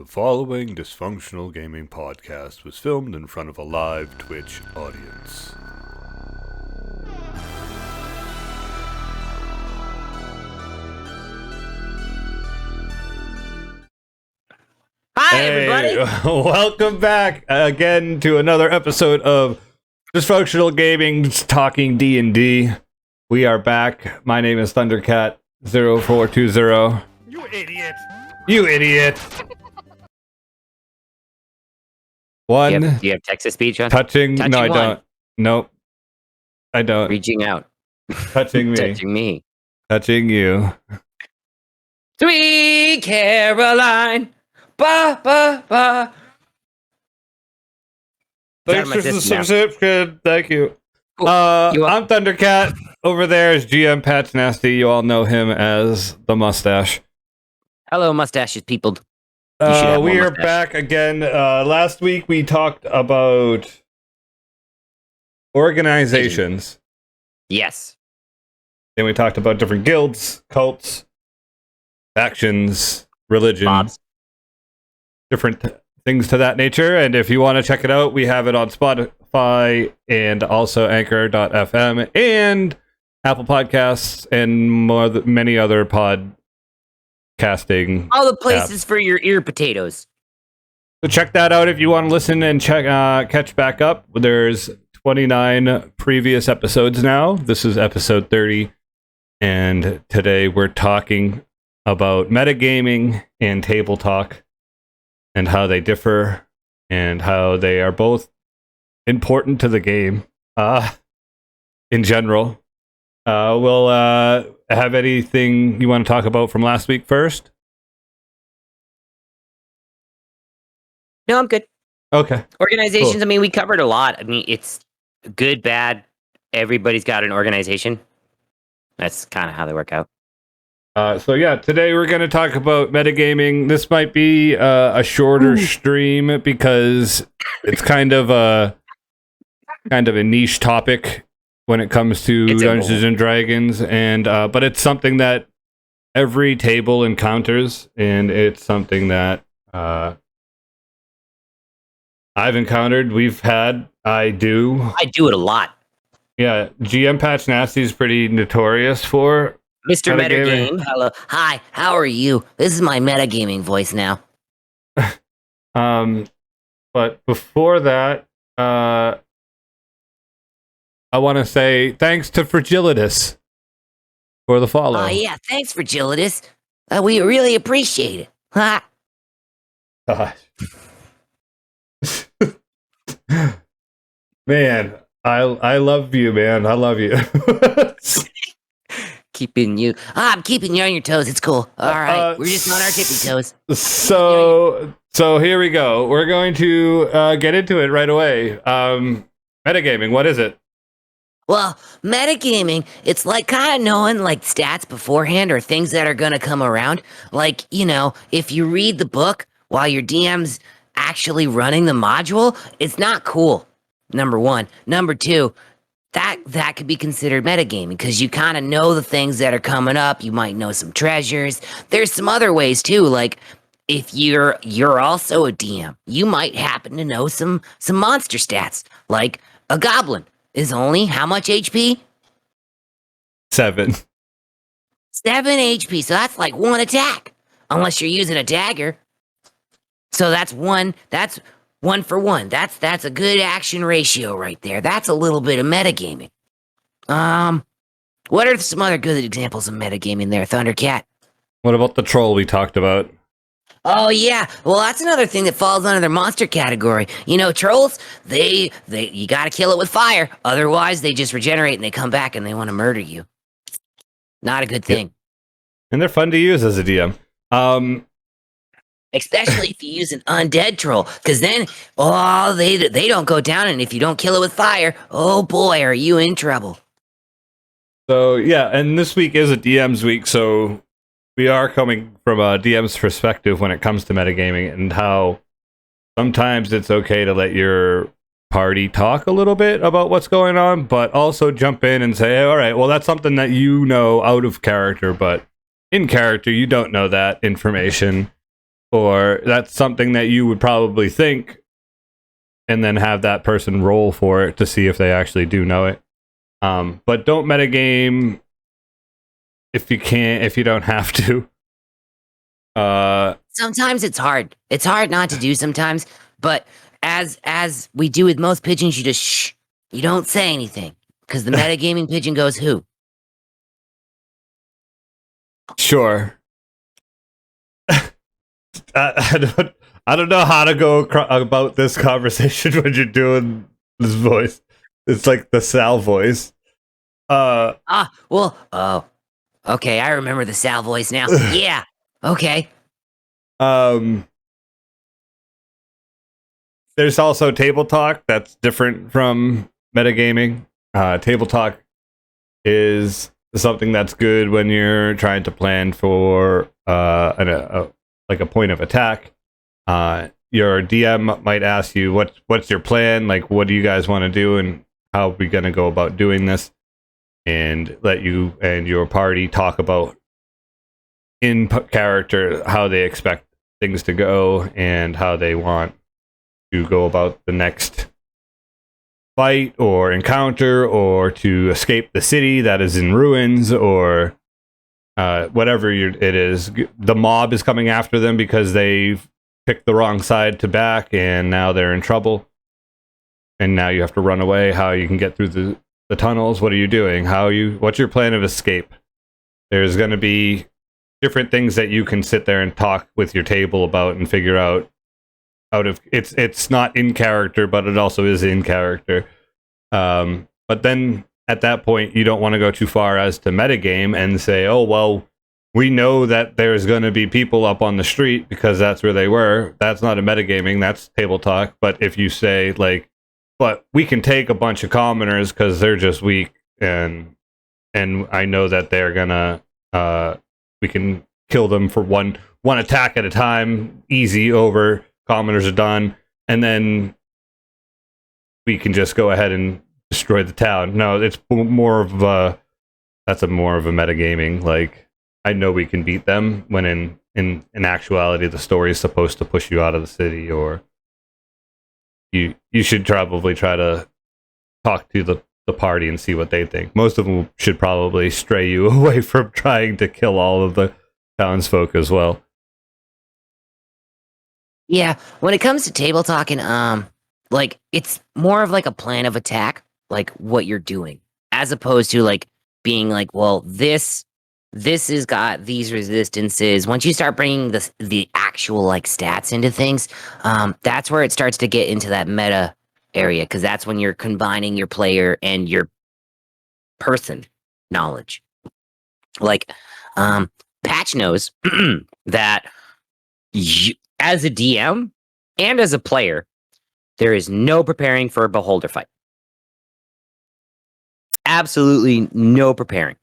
The following Dysfunctional Gaming podcast was filmed in front of a live Twitch audience. Hi, everybody! Welcome back again to another episode of Dysfunctional Gaming's Talking D&D. We are back. My name is Thundercat0420. You idiot! You idiot! One. Do you have Texas speech on? Touching. No, I one. don't. Nope. I don't. Reaching out. Touching me. Touching me. Touching you. Sweet Caroline. Ba, ba, ba. Thanks for the subscription. Thank you. Cool. I'm Thundercat. Over there is GM Pat's Nasty. You all know him as the Mustache. Hello, mustaches people. We are back again. Last week we talked about organizations. Yes. Then we talked about different guilds, cults, factions, religion, Mobs. different things to that nature. And if you want to check it out, we have it on Spotify and also Anchor.fm and Apple Podcasts and many other podcasting. All the places for your ear potatoes. So check that out if you want to listen and catch back up. There's 29 previous episodes now. This is episode 30. And today we're talking about metagaming and table talk and how they differ and how they are both important to the game in general. We'll have anything you want to talk about from last week first? No, I'm good. Okay. Organizations, Cool. I mean, we covered a lot. I mean, it's good, bad. Everybody's got an organization. That's kind of how they work out. So yeah, today we're going to talk about metagaming. This might be a shorter stream because it's kind of a niche topic when it comes to Dungeons and Dragons, and but it's something that every table encounters, and it's something that I've encountered. I do it a lot. Yeah, GM Patch Nasty is pretty notorious for Mr. Metagame, hello. Hi, how are you? This is my metagaming voice now. But before that, I want to say thanks to Fragilitas for the follow. Yeah, thanks, Fragilitas. We really appreciate it. Ha! Gosh. Man, I love you, man. I love you. Keeping you. I'm keeping you on your toes. It's cool. All right. We're just on our tippy toes. So here we go. We're going to get into it right away. Metagaming, what is it? Well, metagaming, it's like kind of knowing like stats beforehand or things that are going to come around. Like, you know, if you read the book while your DM's actually running the module, it's not cool. Number one. Number two, that could be considered metagaming because you kind of know the things that are coming up. You might know some treasures. There's some other ways too, like if you're also a DM, you might happen to know some monster stats. Like a goblin is only how much HP? 7. 7 HP, so that's like 1 attack. Unless you're using a dagger. So that's 1 for 1. That's a good action ratio right there. That's a little bit of metagaming. What are some other good examples of metagaming there, Thundercat? What about the troll we talked about? Oh yeah, well that's another thing that falls under their monster category. You know, trolls, they you gotta kill it with fire, otherwise they just regenerate and they come back and they want to murder you. Not a good thing. Yep. And they're fun to use as a DM. Especially if you use an undead troll, because then, they don't go down, and if you don't kill it with fire, oh boy, are you in trouble. So, yeah, and this week is a DM's week, so we are coming from a DM's perspective when it comes to metagaming and how sometimes it's okay to let your party talk a little bit about what's going on, but also jump in and say, hey, all right, well, that's something that you know out of character, but in character, you don't know that information. or that's something that you would probably think, and then have that person roll for it to see if they actually do know it. But don't metagame if you can't, if you don't have to. Sometimes it's hard. It's hard not to do sometimes, but as we do with most pigeons, you just shh. You don't say anything because the metagaming pigeon goes who? Sure. I don't know how to go about this conversation when you're doing this voice. It's like the Sal voice. Oh, okay. I remember the Sal voice now. Yeah. Okay. There's also table talk that's different from metagaming. Table talk is something that's good when you're trying to plan for like a point of attack. Your DM might ask you what's your plan, like what do you guys want to do and how are we going to go about doing this, and let you and your party talk about in character how they expect things to go and how they want to go about the next fight or encounter, or to escape the city that is in ruins, or whatever it is. The mob is coming after them because they've picked the wrong side to back and now they're in trouble. And now you have to run away. How you can get through the tunnels. What are you doing? What's your plan of escape? There's going to be different things that you can sit there and talk with your table about and figure out of it's not in character, but it also is in character. But then at that point, you don't want to go too far as to metagame and say, oh, well, we know that there's going to be people up on the street because that's where they were. That's not a metagaming, that's table talk. But if you say, like, but we can take a bunch of commoners because they're just weak, and I know that they're gonna, we can kill them for one attack at a time, easy over, commoners are done, and then we can just go ahead and destroy the town. No, it's more of a metagaming. Like, I know we can beat them, when in actuality the story is supposed to push you out of the city, or you should probably try to talk to the party and see what they think. Most of them should probably stray you away from trying to kill all of the townsfolk as well. Yeah, when it comes to table talking, like it's more of like a plan of attack, like what you're doing, as opposed to like being like, well, this has got these resistances. Once you start bringing the actual like stats into things, that's where it starts to get into that meta area, because that's when you're combining your player and your person knowledge. Like, Patch knows that as a DM and as a player, there is no preparing for a beholder fight. Absolutely no preparing.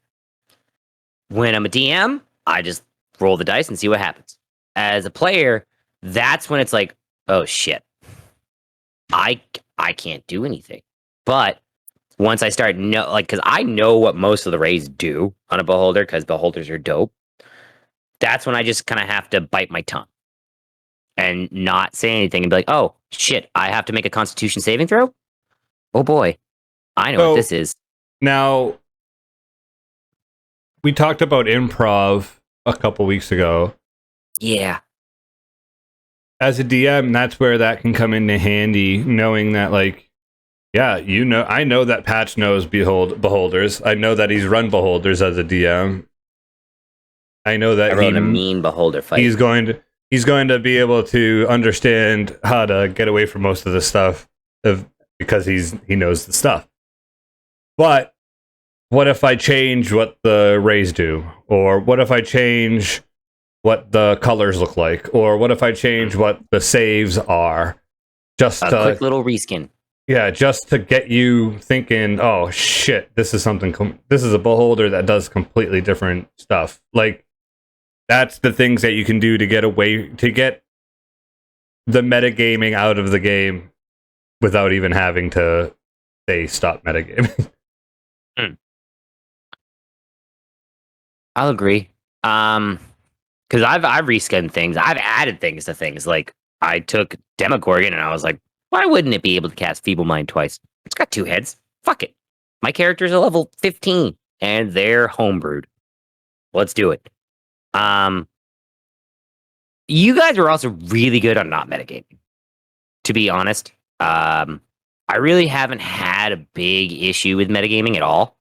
When I'm a DM, I just roll the dice and see what happens. As a player, that's when it's like, oh shit, I can't do anything. But once I start because I know what most of the raids do on a beholder, because beholders are dope. That's when I just kind of have to bite my tongue and not say anything and be like, oh shit, I have to make a Constitution saving throw. Oh boy, I know what this is. Now, we talked about improv a couple weeks ago. Yeah. As a DM, that's where that can come into handy, knowing that, like, yeah, I know that Patch knows beholders. I know that he's run beholders as a DM. I know that I wrote a mean beholder fight. He's going to be able to understand how to get away from most of the stuff because he knows the stuff. But what if I change what the rays do? Or what if I change what the colors look like? Or what if I change what the saves are? Just a quick little reskin. Yeah, just to get you thinking, oh shit, this is this is a beholder that does completely different stuff. Like, that's the things that you can do to get the metagaming out of the game without even having to say stop metagaming. I'll agree. Because I've reskinned things. I've added things to things. Like I took Demogorgon and I was like, why wouldn't it be able to cast Feeble Mind twice? It's got 2 heads. Fuck it. My character's a level 15 and they're homebrewed. Let's do it. You guys are also really good on not metagaming. To be honest, I really haven't had a big issue with metagaming at all.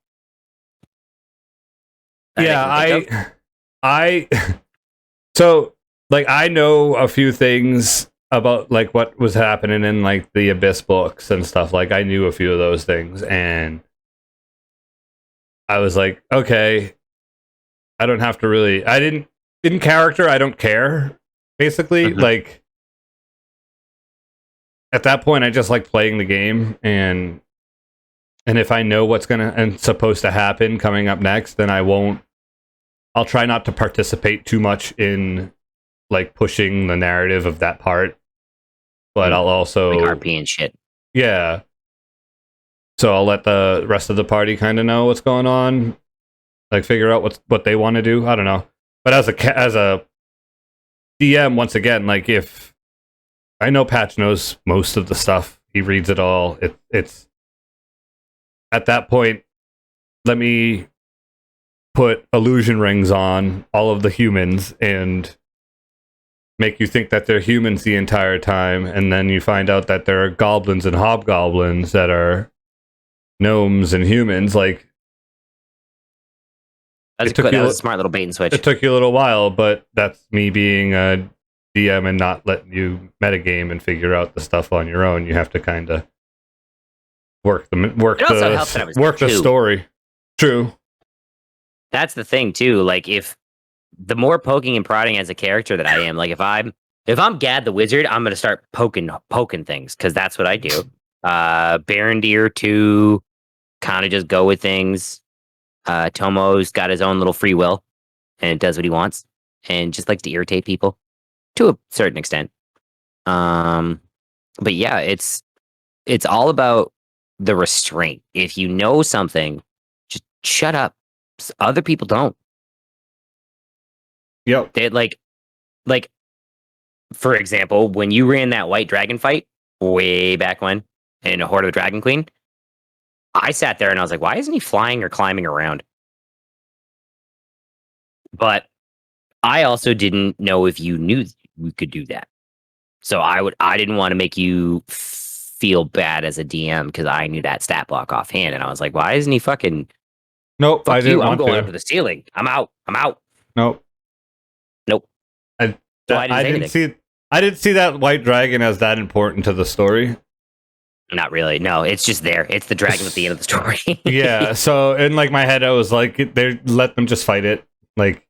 So like I know a few things about like what was happening in like the Abyss books and stuff. Like I knew a few of those things, and I was like, okay, I don't have to really. I didn't in character. I don't care. Basically, like at that point, I just like playing the game, and if I know what's gonna and supposed to happen coming up next, then I won't. I'll try not to participate too much in like pushing the narrative of that part, but I'll also like RP and shit. Yeah. So I'll let the rest of the party kind of know what's going on, like figure out what they want to do. I don't know. But as a DM, once again, like if I know Patch knows most of the stuff, he reads it all. It's at that point, let me put illusion rings on all of the humans and make you think that they're humans the entire time, and then you find out that there are goblins and hobgoblins that are gnomes and humans. Like that was a smart little bait and switch. It took you a little while, but that's me being a DM and not letting you metagame and figure out the stuff on your own. You have to kind of work the story. True. That's the thing too. Like if the more poking and prodding as a character that I am, like if I'm Gad the Wizard, I'm gonna start poking things because that's what I do. Barondir to kind of just go with things. Tomo's got his own little free will and it does what he wants and just likes to irritate people to a certain extent. But yeah, it's all about the restraint. If you know something, just shut up. Other people don't. Yep. They like, for example, when you ran that white dragon fight way back when in a Horde of the Dragon Queen, I sat there and I was like, why isn't he flying or climbing around? But I also didn't know if you knew we could do that. So I didn't want to make you feel bad as a DM because I knew that stat block offhand. And I was like, why isn't he fucking... Nope, I didn't want to. I'm going up to the ceiling. I'm out. Nope. I didn't see that white dragon as that important to the story. Not really. No, it's just there. It's the dragon at the end of the story. Yeah. So in like my head, I was like, they let them just fight it. Like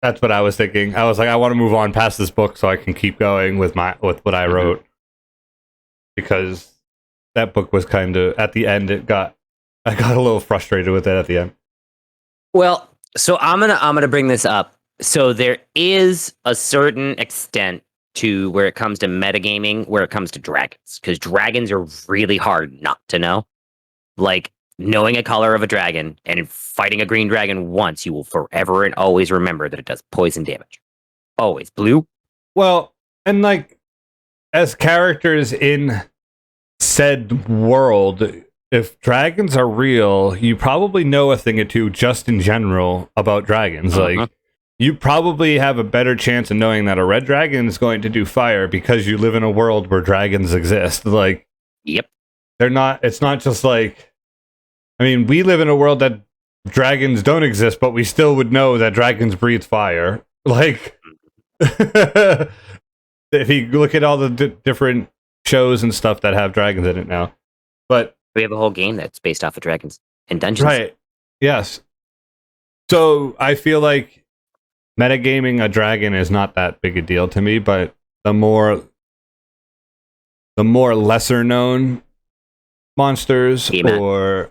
that's what I was thinking. I was like, I want to move on past this book so I can keep going with what I wrote, because that book was kind of at the end. I got a little frustrated with it at the end. Well, so I'm gonna bring this up. So there is a certain extent to where it comes to metagaming, where it comes to dragons, because dragons are really hard not to know. Like knowing a color of a dragon and fighting a green dragon once, you will forever and always remember that it does poison damage. Always. Blue. Well, and like as characters in said world, if dragons are real, you probably know a thing or two just in general about dragons. Like you probably have a better chance of knowing that a red dragon is going to do fire because you live in a world where dragons exist. Like, yep, it's not just like, I mean, we live in a world that dragons don't exist, but we still would know that dragons breathe fire. Like, if you look at all the different shows and stuff that have dragons in it now, but we have a whole game that's based off of dragons and dungeons. Right. Yes. So I feel like metagaming a dragon is not that big a deal to me, but the more lesser known monsters or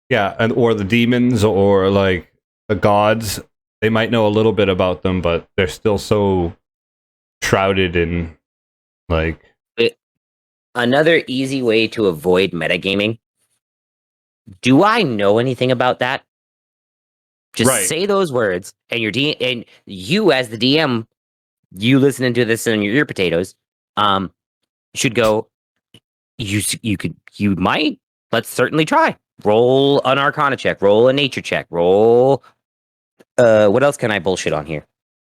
the demons or like the gods, they might know a little bit about them, but they're still so shrouded in like... Another easy way to avoid metagaming. Do I know anything about that? Just Right. say those words, and and you as the DM, you listening to this in your ear potatoes, should go. You might. Let's certainly try. Roll an Arcana check. Roll a Nature check. Roll. What else can I bullshit on here?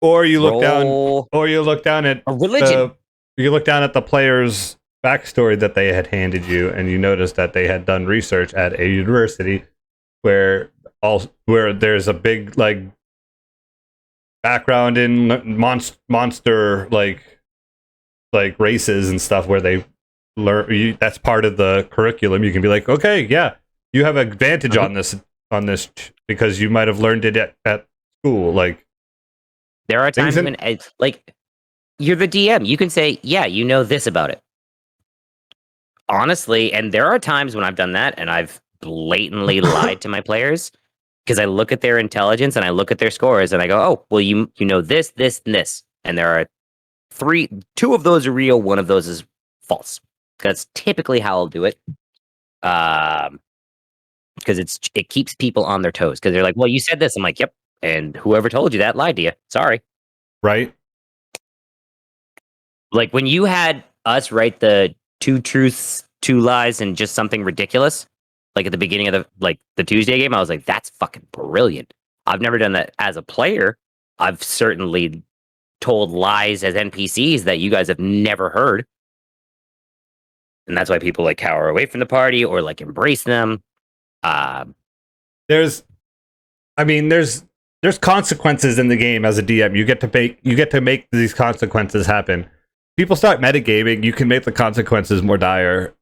Or you look down. Roll Or you look down at a religion. you look down at the player's backstory that they had handed you, and you notice that they had done research at a university where there's a big like background in monster like races and stuff where they learn. That's part of the curriculum. You can be like, okay, yeah, you have advantage on this because you might have learned it at school. Like There are times when, like, you're the DM. You can say, yeah, you know this about it. Honestly, and there are times when I've done that and I've blatantly lied to my players because I look at their intelligence and I look at their scores and I go, oh, well, you know this, this, and this. And there are two of those are real, one of those is false. That's typically how I'll do it. Because it keeps people on their toes. Because they're like, well, you said this. I'm like, yep. And whoever told you that lied to you. Sorry. right. Like when you had us write the 2 truths, 2 lies, and just something ridiculous, like at the beginning of the Tuesday game, I was like, that's fucking brilliant. I've never done that as a player. I've certainly told lies as NPCs that you guys have never heard. And that's why people like cower away from the party or like embrace them. There's consequences in the game as a DM. You get to make these consequences happen. People start metagaming, you can make the consequences more dire.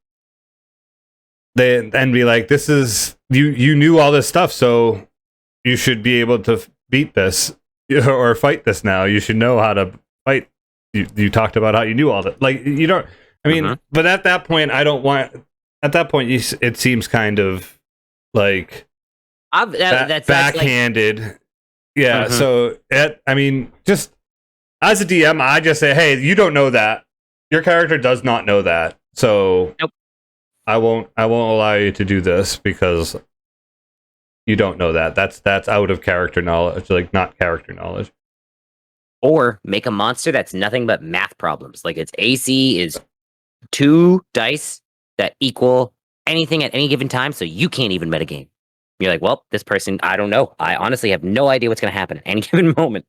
And be like, this is you knew all this stuff, so you should be able to beat this or fight this now. You should know how to fight. You talked about how you knew all that. Like you don't. I mean, but at that point, I don't want. At that point, it seems kind of like that's backhanded. Like, yeah. So, just as a DM, I just say, hey, you don't know that. Your character does not know that. So, nope. I won't allow you to do this because you don't know that. That's out of character knowledge, like not character knowledge. Or make a monster that's nothing but math problems. Like its AC is 2 dice that equal anything at any given time, so you can't even metagame. You're like, well, this person, I don't know. I honestly have no idea what's going to happen at any given moment.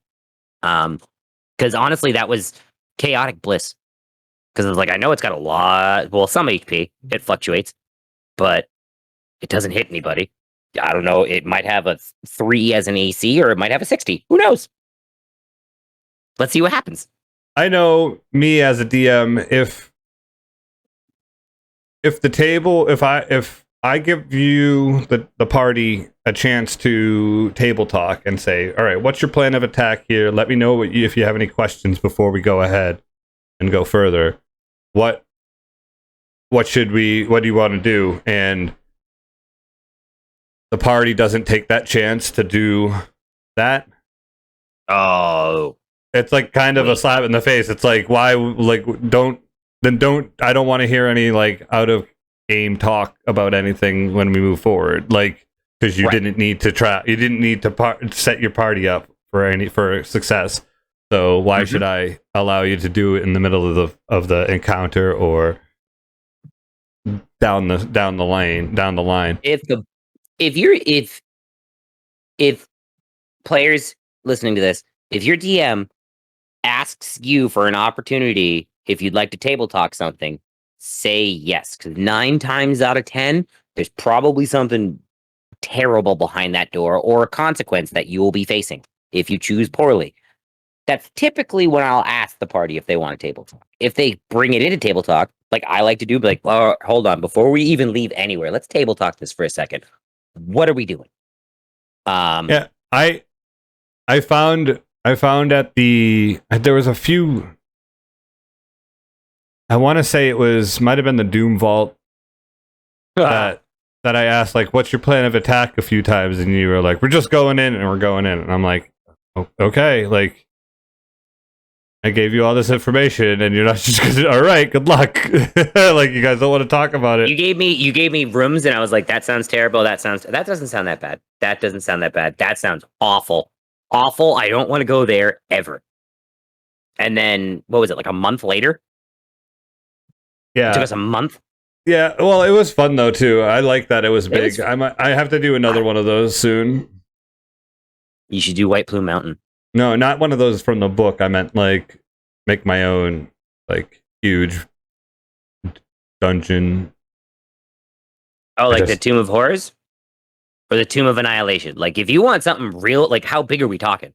Because honestly, that was chaotic bliss. Because I was like, I know it's got some HP. It fluctuates, but it doesn't hit anybody. I don't know. It might have a 3 as an AC, or it might have a 60. Who knows? Let's see what happens. I know me as a DM, if I give you the party a chance to table talk and say, all right, what's your plan of attack here? Let me know if you have any questions before we go ahead and go further. What do you want to do? And the party doesn't take that chance to do that. Oh, it's like kind of a slap in the face. It's like, why? Like, I don't want to hear any like out of game talk about anything when we move forward. Like, because you didn't need to set your party up for success. So why should I allow you to do it in the middle of the encounter or down the line? If players listening to this, if your DM asks you for an opportunity, if you'd like to table talk something, say yes. Because 9 times out of 10, there's probably something terrible behind that door or a consequence that you will be facing if you choose poorly. That's typically when I'll ask the party if they want a table talk. If they bring it into table talk, like I like to do, like, oh, hold on, before we even leave anywhere, let's table talk this for a second. What are we doing? Yeah, I found at there was a few. I want to say might have been the Doom Vault that I asked, like, what's your plan of attack a few times, and you were like, we're just going in and we're going in, and I'm like, okay, like, I gave you all this information, and you're not just gonna. All right, good luck. Like you guys don't want to talk about it. You gave me rooms, and I was like, that sounds terrible. That doesn't sound that bad. That doesn't sound that bad. That sounds awful. Awful. I don't want to go there ever. And then what was it, like a month later? Yeah, it took us a month. Yeah, well, it was fun though too. I like that it was big. was- I have to do another one of those soon. You should do White Plume Mountain. No, not one of those from the book. I meant like make my own like huge dungeon. Oh, like the Tomb of Horrors? Or the Tomb of Annihilation? Like, if you want something real, like, how big are we talking?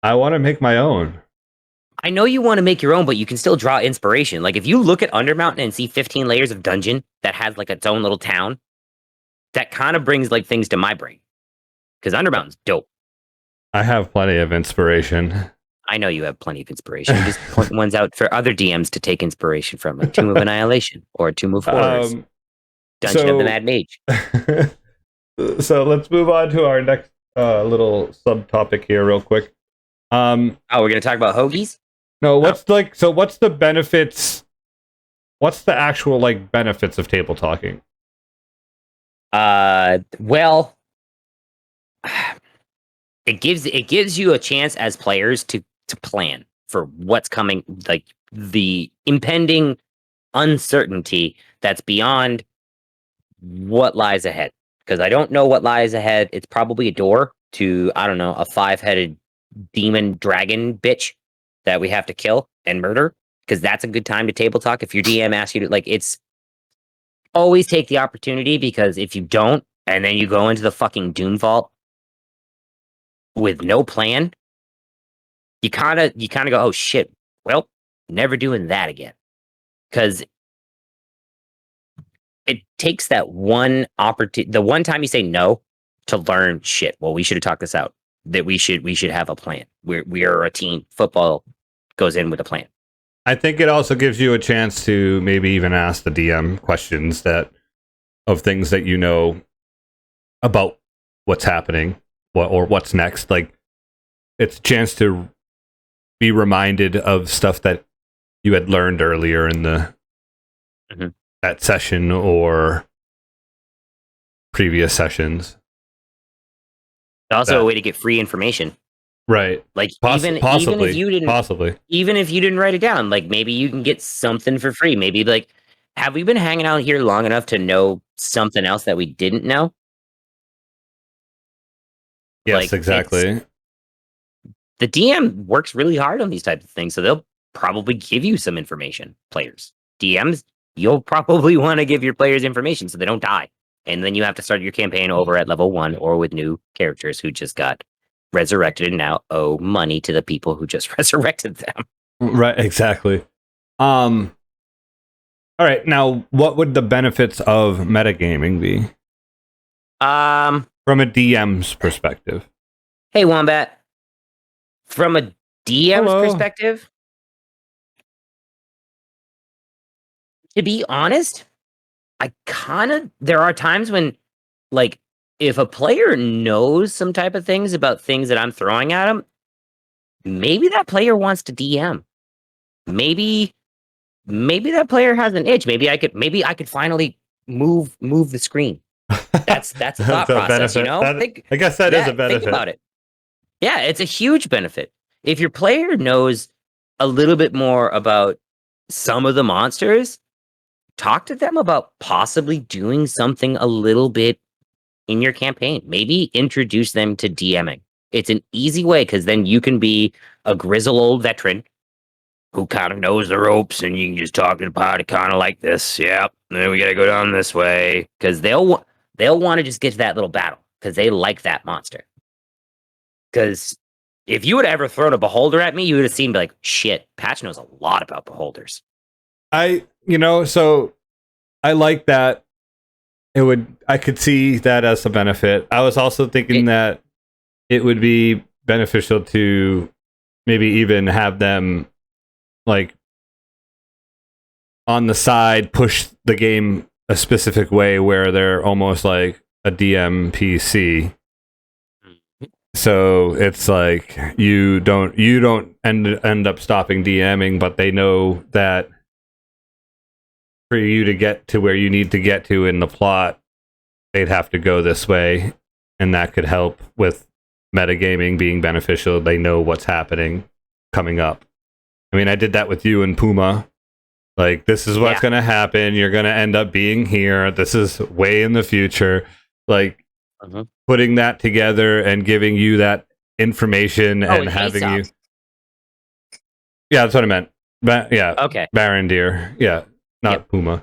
I want to make my own. I know you want to make your own, but you can still draw inspiration. Like, if you look at Undermountain and see 15 layers of dungeon that has, like, its own little town, that kind of brings, like, things to my brain. Because Undermountain's dope. I have plenty of inspiration. I know you have plenty of inspiration. You just point ones out for other DMs to take inspiration from, like Tomb of Annihilation or Tomb of Horrors. Dungeon of the Mad Mage. So let's move on to our next little subtopic here real quick. We're going to talk about hoagies? No, what's the benefits? What's the actual like benefits of table talking? Well, it gives you a chance as players to plan for what's coming, like the impending uncertainty that's beyond what lies ahead. Because I don't know what lies ahead. It's probably a door to, I don't know, a 5-headed demon dragon bitch that we have to kill and murder. Because that's a good time to table talk. If your DM asks you to, like, it's always take the opportunity, because if you don't, and then you go into the fucking Doom Vault with no plan, you kind of go, oh shit, well, never doing that again. Because it takes that one opportunity, the one time you say no, to learn shit. Well, we should have talked this out. That we should have a plan. We are a team. Football goes in with a plan. I think it also gives you a chance to maybe even ask the DM questions of things that you know about what's happening, or what's next. Like, it's a chance to be reminded of stuff that you had learned earlier in the that session or previous sessions. Also, a way to get free information. Right. Like Possibly. even if you didn't write it down, like maybe you can get something for free. Maybe like, have we been hanging out here long enough to know something else that we didn't know? Yes, like, exactly. The DM works really hard on these types of things, so they'll probably give you some information. Players, DMs, you'll probably want to give your players information so they don't die. And then you have to start your campaign over at level 1 or with new characters who just got resurrected and now owe money to the people who just resurrected them. Right, exactly. All right, now what would the benefits of metagaming be? From a DM's perspective. Hey, Wombat. From a DM's Hello. perspective, to be honest, there are times when, like, if a player knows some type of things about things that I'm throwing at them, maybe that player wants to DM. Maybe that player has an itch. Maybe I could finally move the screen. That's a thought process, you know? I guess that is a benefit. Think about it. Yeah, it's a huge benefit. If your player knows a little bit more about some of the monsters, talk to them about possibly doing something a little bit in your campaign. Maybe introduce them to DMing. It's an easy way, because then you can be a grizzled old veteran who kind of knows the ropes, and you can just talk to the party kind of like this. Yep, then we got to go down this way, because they'll want to just get to that little battle because they like that monster. Because if you would have ever thrown a beholder at me, you would have seen, like, shit, Patch knows a lot about beholders. So I like that. I could see that as a benefit. I was also thinking that it would be beneficial to maybe even have them, like, on the side push the game a specific way where they're almost like a DM PC. So it's like you don't end up stopping DMing, but they know that for you to get to where you need to get to in the plot, they'd have to go this way, and that could help with metagaming being beneficial. They know what's happening coming up. I mean, I did that with you and Puma. Like, this is what's going to happen. You're going to end up being here. This is way in the future. Like, putting that together and giving you that information and having you. Yeah, that's what I meant. Okay. Baron Deer. Yeah, not Puma.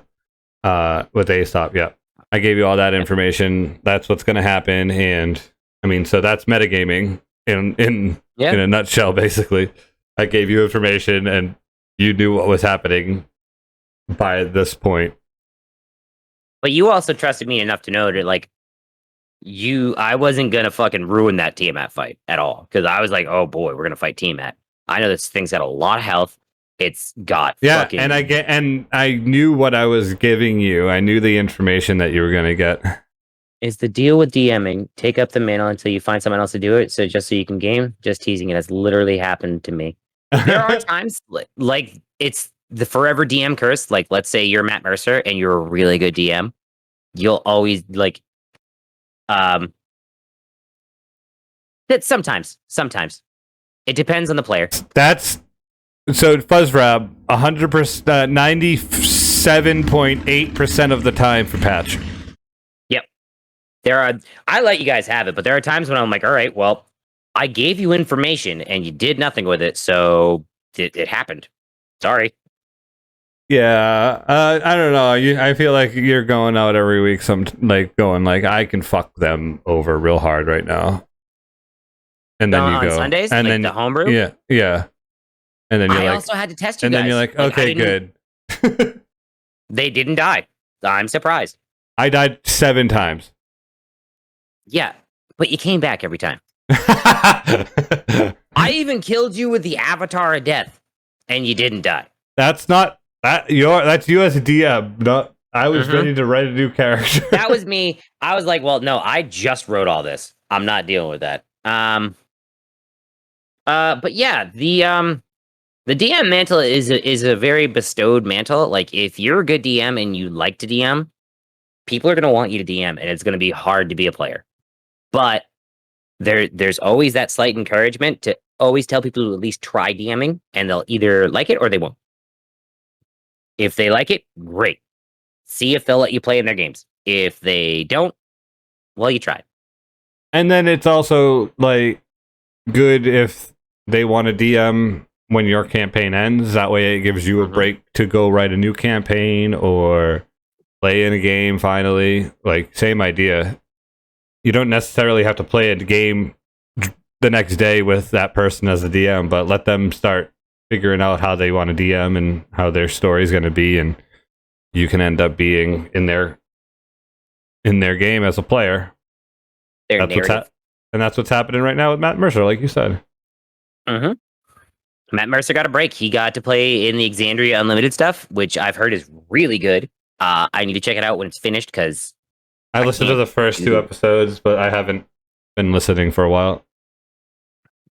With Aesop. Yeah, I gave you all that information. That's what's going to happen, and I mean, so that's metagaming in a nutshell. Basically, I gave you information, and you knew what was happening by this point. But you also trusted me enough to know that, like, I wasn't gonna fucking ruin that Tiamat fight at all, because I was like, oh boy, we're gonna fight Tiamat. I know this thing's got a lot of health. It's got fucking... and I knew what I was giving you. I knew the information that you were gonna get. Is the deal with DMing take up the mantle until you find someone else to do it, so you can game? Just teasing. It has literally happened to me. There are times like it's the forever DM curse. Like, let's say you're Matt Mercer and you're a really good DM. You'll always like that sometimes it depends on the player. That's so FuzzRab 100%, 97.8% of the time for patch. Yep. I let you guys have it, but there are times when I'm like, all right, well, I gave you information and you did nothing with it, so it happened. Sorry. Yeah, I don't know. I feel like you're going out every week, going like, I can fuck them over real hard right now. And then you go on Sundays, and like then the homebrew. Yeah. And then I also had to test you guys. And then you're like, okay, good. They didn't die. I'm surprised. I died 7 times. Yeah, but you came back every time. I even killed you with the Avatar of Death, and you didn't die. That's not that. That's you as a DM. Not. I was ready to write a new character. That was me. I was like, well, no, I just wrote all this. I'm not dealing with that. But yeah, the DM mantle is a very bestowed mantle. Like, if you're a good DM and you like to DM, people are gonna want you to DM, and it's gonna be hard to be a player. But there's always that slight encouragement to always tell people to at least try DMing, and they'll either like it or they won't. If they like it, great. See if they'll let you play in their games. If they don't, well, you tried. And then it's also like good if they want to DM when your campaign ends. That way it gives you a break to go write a new campaign or play in a game finally. Like, same idea. You don't necessarily have to play a game the next day with that person as a DM, but let them start figuring out how they want to DM and how their story is going to be, and you can end up being in their game as a player. And that's what's happening right now with Matt Mercer, like you said. Matt Mercer got a break. He got to play in the Exandria Unlimited stuff, which I've heard is really good. I need to check it out when it's finished, because I listened to the first 2 episodes, but I haven't been listening for a while.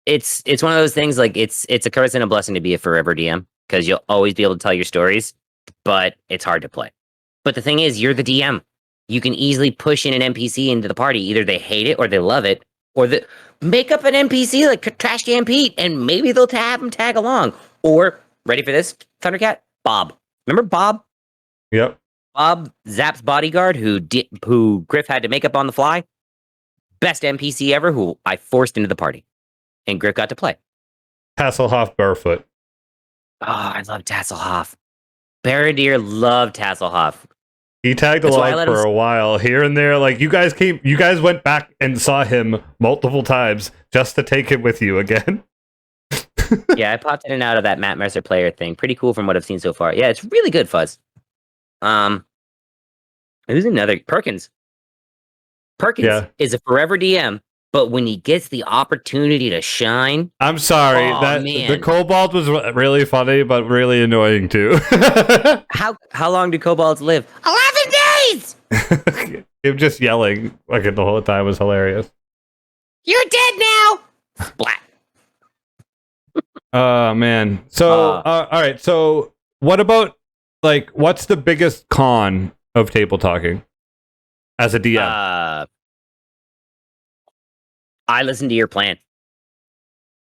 It's one of those things, like, it's a curse and a blessing to be a forever DM, because you'll always be able to tell your stories, but it's hard to play. But the thing is, you're the DM. You can easily push in an NPC into the party. Either they hate it or they love it, or make up an NPC like Trash Can Pete, and maybe they'll have him tag along. Or, ready for this, Thundercat? Bob. Remember Bob? Yep. Bob, Zap's bodyguard, who Griff had to make up on the fly. Best NPC ever, who I forced into the party. And Griff got to play. Hasselhoff Barefoot. Oh, I love Tasselhoff. Barondeer loved Tasselhoff. He tagged along for a while here and there. Like, you guys went back and saw him multiple times just to take him with you again. Yeah, I popped in and out of that Matt Mercer player thing. Pretty cool from what I've seen so far. Yeah, it's really good, Fuzz. Who's another? Perkins. Perkins is a forever DM, but when he gets the opportunity to shine, I'm sorry, the Kobold was really funny, but really annoying too. How long do kobolds live? 11 days. Him just yelling like the whole time was hilarious. You're dead now. Splat. Oh man. So all right. So what about like what's the biggest con of table talking as a DM? I listen to your plan.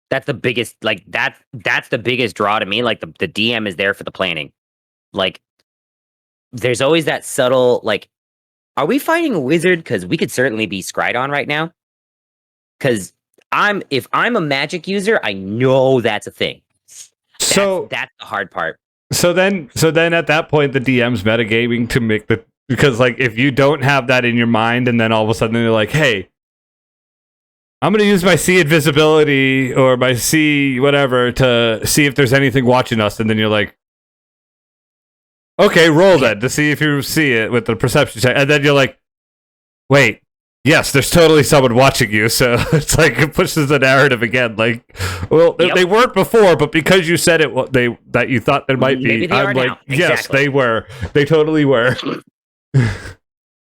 That's the biggest, like that's the biggest draw to me. Like the DM is there for the planning. Like there's always that subtle, like, are we fighting a wizard? Because we could certainly be scryed on right now. Because if I'm a magic user, I know that's a thing. That's the hard part. So then at that point the DM's metagaming to make because like if you don't have that in your mind and then all of a sudden they're like, hey, I'm going to use my see invisibility or my see whatever to see if there's anything watching us, and then you're like, okay, roll that to see if you see it with the perception check, and then you're like, wait, yes, there's totally someone watching you. So it's like it pushes the narrative again. Like, well, they weren't before, but because you said it, that you thought there might Maybe be. they I'm are like, now. yes, Exactly. they were. They totally were.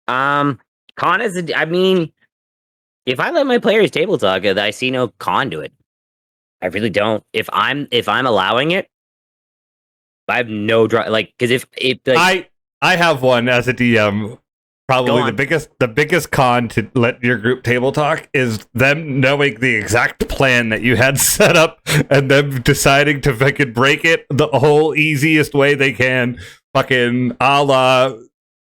Con is, I mean, if I let my players table talk, I see no con to it. I really don't. If I'm allowing it, I have no draw. Like, because if like, I have one as a DM. Probably Go the biggest con to let your group table talk is them knowing the exact plan that you had set up and them deciding to fucking break it the whole easiest way they can, fucking a la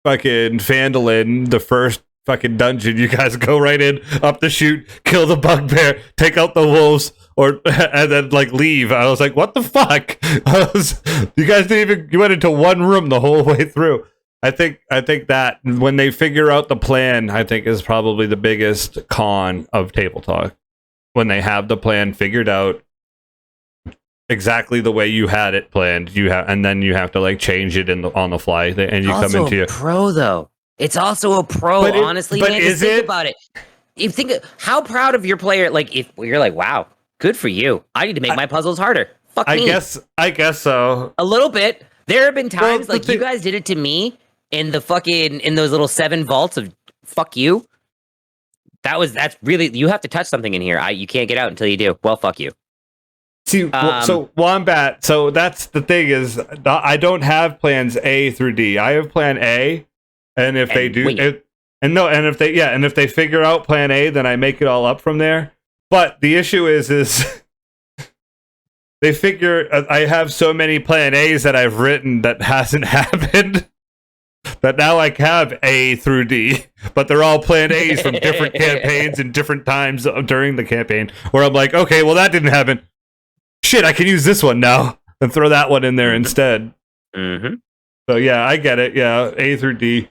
fucking Phandalin, the first fucking dungeon. You guys go right in, up the chute, kill the bugbear, take out the wolves, and then like leave. I was like, what the fuck? You guys didn't even. You went into one room the whole way through. I think that when they figure out the plan, I think is probably the biggest con of table talk. When they have the plan figured out exactly the way you had it planned, and then you have to like change it on the fly, and you come into a pro though. It's also a pro, honestly. But man, is think it? About it. You think how proud of your player. Like if you're like, wow, good for you. I need to make my puzzles harder. Fuck me. I guess so. A little bit. There have been times Well, like you guys did it to me in the fucking in those little 7 vaults of fuck you. That's really, you have to touch something in here. You can't get out until you do. Well, fuck you. See, so Wombat. So that's the thing is, I don't have plans A through D. I have plan A, and if they do, if they figure out plan A, then I make it all up from there. But the issue is they figure I have so many plan A's that I've written that hasn't happened. That now I have A through D, but they're all plan A's from different campaigns and different times during the campaign. Where I'm like, okay, well that didn't happen. Shit, I can use this one now and throw that one in there instead. Mm-hmm. So yeah, I get it. Yeah, A through D.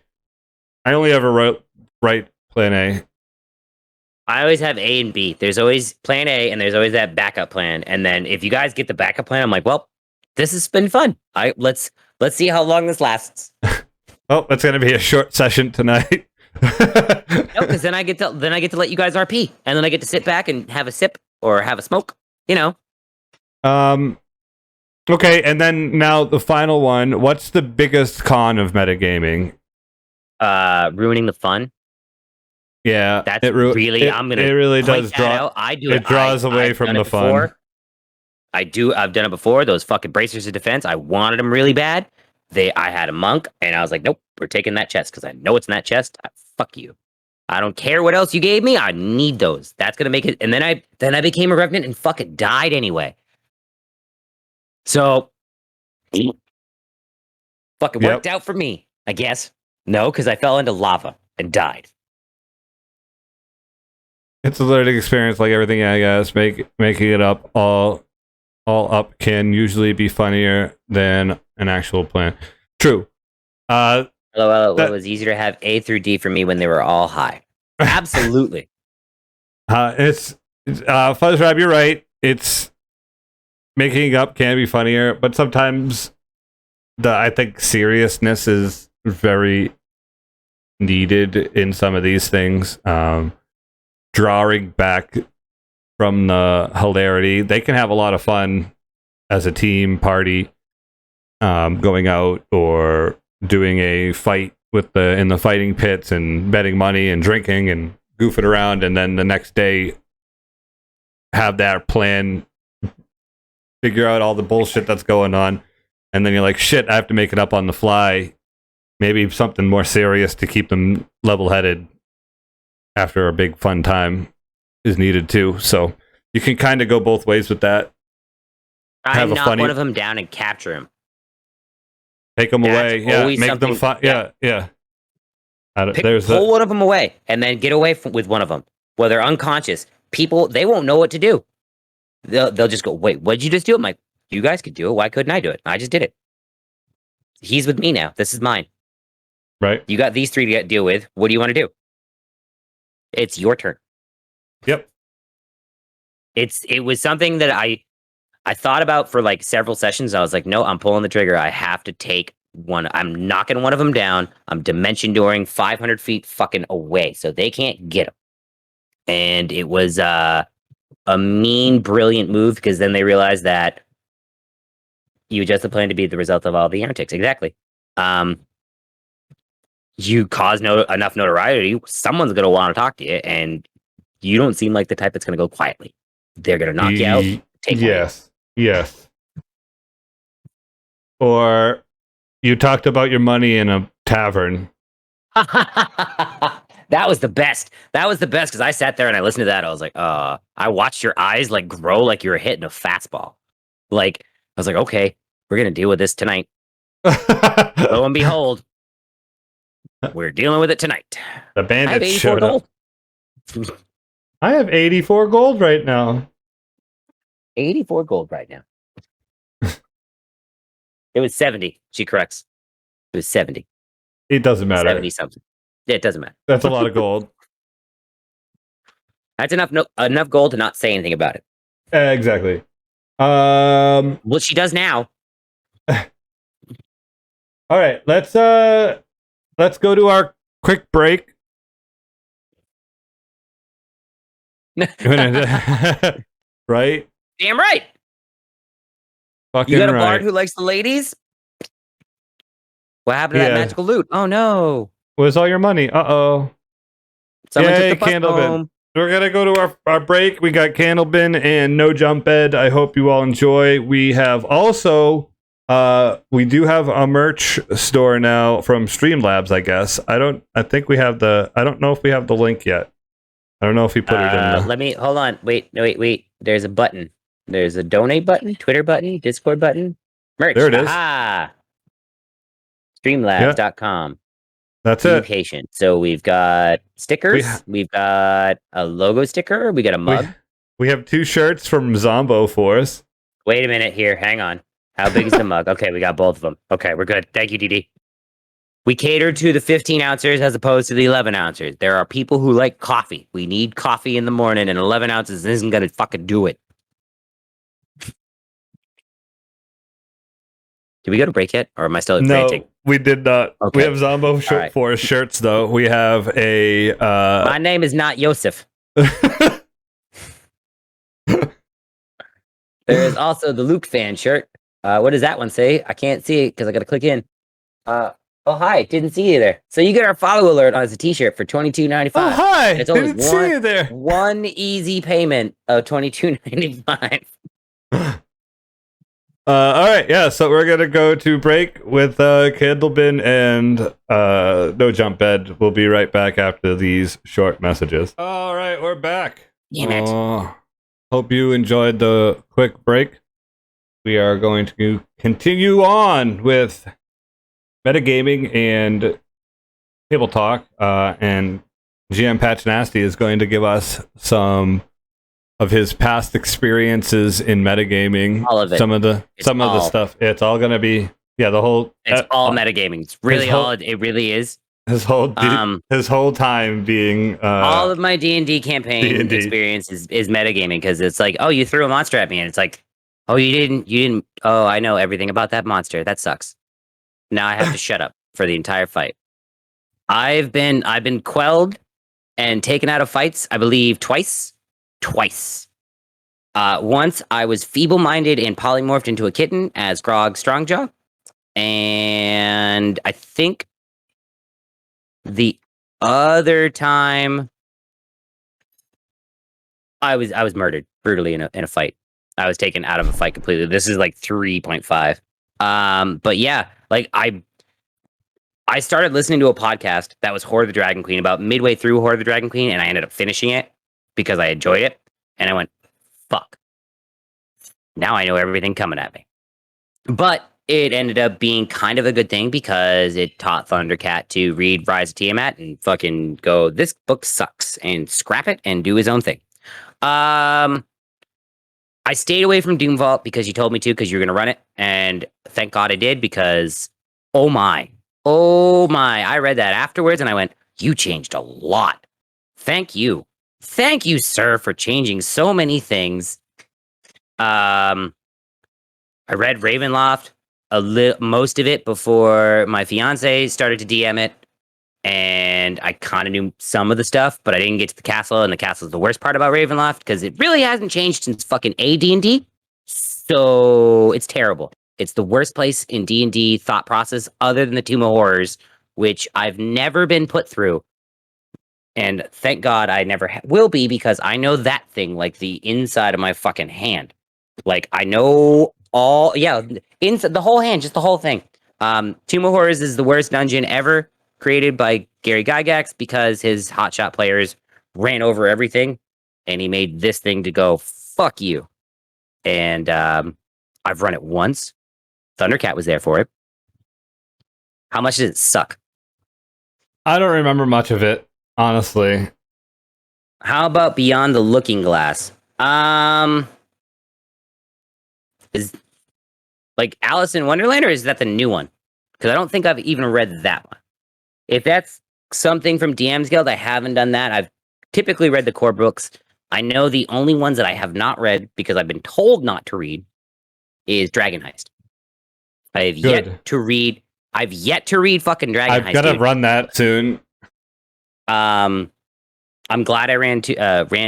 I only ever write plan A. I always have A and B. There's always plan A, and there's always that backup plan. And then if you guys get the backup plan, I'm like, well, this has been fun. Let's see how long this lasts. Oh, it's gonna be a short session tonight. No, because then I get to let you guys RP, and then I get to sit back and have a sip or have a smoke. You know. Okay, and then now the final one. What's the biggest con of metagaming? Ruining the fun. Yeah, that's it really. I'm gonna. It really does that draw. Out. I do. It draws away from the fun. Before. I've done it before. Those fucking bracers of defense. I wanted them really bad. I had a monk, and I was like, nope, we're taking that chest because I know it's in that chest. Fuck you. I don't care what else you gave me. I need those. That's gonna make it. And then I became a revenant and fucking died anyway. So, fucking worked out for me, I guess. No, because I fell into lava and died. It's a learning experience, like everything, I guess. Making it up all up can usually be funnier than an actual plan. True. It was easier to have A through D for me when they were all high. Absolutely. It's Fuzzrab, you're right. It's making it up can be funnier, but sometimes I think seriousness is very needed in some of these things. Drawing back from the hilarity, they can have a lot of fun as a team party, going out or doing a fight in the fighting pits and betting money and drinking and goofing around, and then the next day have that plan, figure out all the bullshit that's going on, and then you're like, shit, I have to make it up on the fly. Maybe something more serious to keep them level-headed after a big fun time is needed too. So you can kind of go both ways with that. I knock one of them down and capture him. Take them away. Yeah, make them fun. Yeah. Pull one of them away and then get away with one of them. Well, they're unconscious. People, they won't know what to do. They'll just go, wait, what did you just do? I'm like, you guys could do it. Why couldn't I do it? I just did it. He's with me now. This is mine. Right. You got these three to deal with. What do you want to do? It's your turn. Yep. It was something that I thought about for like several sessions. I was like, no, I'm pulling the trigger. I have to take one. I'm knocking one of them down. I'm dimension dooring 500 feet fucking away so they can't get him. And it was a mean, brilliant move because then they realized that you adjust the plan to be the result of all the antics. Exactly. You cause enough notoriety, someone's going to want to talk to you, and you don't seem like the type that's going to go quietly. They're going to knock you out. Yes. Or you talked about your money in a tavern. That was the best. That was the best because I sat there and I listened to that. I was like, I watched your eyes like grow like you were hitting a fastball. Like, I was like, okay, we're going to deal with this tonight. Lo and behold, we're dealing with it tonight. The bandits showed up. I have 84 gold right now. 84 gold right now. It was 70. She corrects. It was 70. It doesn't matter. 70 something. Yeah, it doesn't matter. That's a lot of gold. That's enough gold to not say anything about it. Exactly. Well, she does now. All right, let's go to our quick break. Right? Damn right. Fucking you got a right. bard who likes the ladies? What happened to that magical loot? Oh no. Where's all your money? Uh-oh. Someone took the bus Candle home. Bin. We're going to go to our break. We got Candle Bin and No Jump Bed. I hope you all enjoy. We have also, we do have a merch store now from Streamlabs, I guess. I don't know if we have the link yet. I don't know if he put it in. Let me, hold on. Wait. There's a button. There's a donate button, Twitter button, Discord button. Merch. There it is. Ah. Streamlabs.com. That's it. Location. So we've got stickers. We've got a logo sticker. We got a mug. We have 2 shirts from Zombo Force. Wait a minute here. Hang on. How big is the mug? Okay, we got both of them. Okay, we're good. Thank you, DD. We cater to the 15 ounces as opposed to the 11 ounces. There are people who like coffee. We need coffee in the morning, and 11 ounces isn't going to fucking do it. Did we go to break yet? Or am I still ranting? No, we did not. Okay. We have Zombo Force shirts, though. We have a... My name is not Yosef. There is also the Luke fan shirt. What does that one say? I can't see it because I got to click in. Oh, hi. Didn't see you there. So you get our follow alert as a t-shirt for $22.95. Oh, hi. It's only Didn't see you there. One easy payment of $22.95. All right, yeah, so we're going to go to break with Candle Bin and No Jump Bed. We'll be right back after these short messages. All right, we're back. Damn it. Hope you enjoyed the quick break. We are going to continue on with metagaming and table talk, and GM Patch Nasty is going to give us some of his past experiences in metagaming. All of it. Some of the stuff. It's all going to be the whole. It's all metagaming. It's really it really is. His whole time being all of my D&D campaign experience is metagaming because it's like, oh, you threw a monster at me, and it's like, oh, you didn't. Oh, I know everything about that monster. That sucks. Now I have to shut up for the entire fight. I've been quelled and taken out of fights, I believe, twice. Once I was feeble-minded and polymorphed into a kitten as Grog Strongjaw, and I think the other time I was murdered. brutally in a fight. I was taken out of a fight completely. This is like 3.5. But yeah, like I started listening to a podcast that was Horror of the Dragon Queen about midway through Horror of the Dragon Queen, and I ended up finishing it because I enjoyed it. And I went, fuck. Now I know everything coming at me. But it ended up being kind of a good thing because it taught Thundercat to read Rise of Tiamat and fucking go, this book sucks, and scrap it and do his own thing. I stayed away from Doomvault because you told me to, because you were going to run it. And thank God I did, because oh my, I read that afterwards and I went, you changed a lot. Thank you. Thank you, sir, for changing so many things. I read Ravenloft, most of it before my fiance started to DM it. And I kind of knew some of the stuff, but I didn't get to the castle, and the castle is the worst part about Ravenloft because it really hasn't changed since fucking D&D. So it's terrible. It's the worst place in D&D thought process other than the Tomb of Horrors, which I've never been put through. And thank God I never will be, because I know that thing like the inside of my fucking hand. Like I know inside the whole hand, just the whole thing. Tomb of Horrors is the worst dungeon ever created by Gary Gygax because his hotshot players ran over everything, and he made this thing to go, fuck you. And I've run it once. Thundercat was there for it. How much does it suck? I don't remember much of it, honestly. How about Beyond the Looking Glass? Is like Alice in Wonderland, or is that the new one? Because I don't think I've even read that one. If that's something from DM's Guild, I haven't done that. I've typically read the core books. I know the only ones that I have not read, because I've been told not to read, is Dragon Heist. I've yet to read fucking Dragon Heist. I've got to run that soon. I'm glad I ran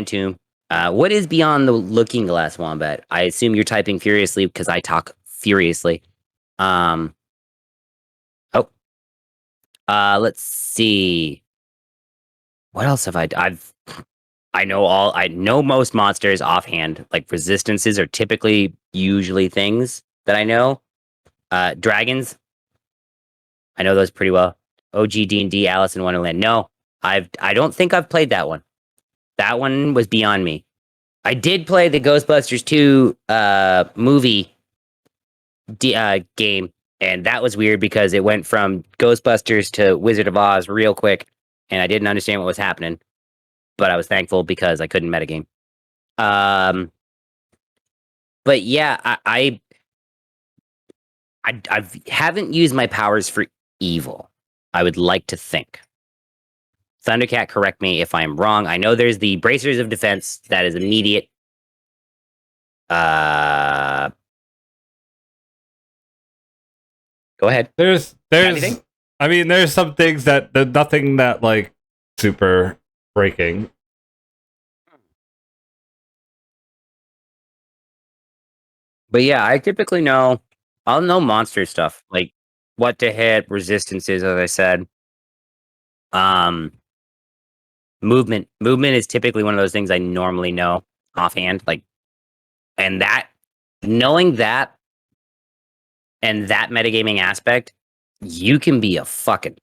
Tomb. What is Beyond the Looking Glass, Wombat? I assume you're typing furiously because I talk furiously. Let's see. What else have I know most monsters offhand. Like resistances are usually things that I know. Dragons, I know those pretty well. OG D&D, Alice in Wonderland. No, I don't think I've played that one. That one was beyond me. I did play the Ghostbusters 2 movie game, and that was weird because it went from Ghostbusters to Wizard of Oz real quick, and I didn't understand what was happening, but I was thankful because I couldn't metagame. But yeah, I haven't used my powers for evil. I would like to think. Thundercat, correct me if I'm wrong. I know there's the Bracers of Defense that is immediate. Go ahead. There's anything? I mean, there's some things that nothing that like super breaking. But yeah, I typically I'll know monster stuff, like what to hit, resistances, as I said. Movement is typically one of those things I normally know offhand, like, and that, knowing that and that metagaming aspect, you can be a fucking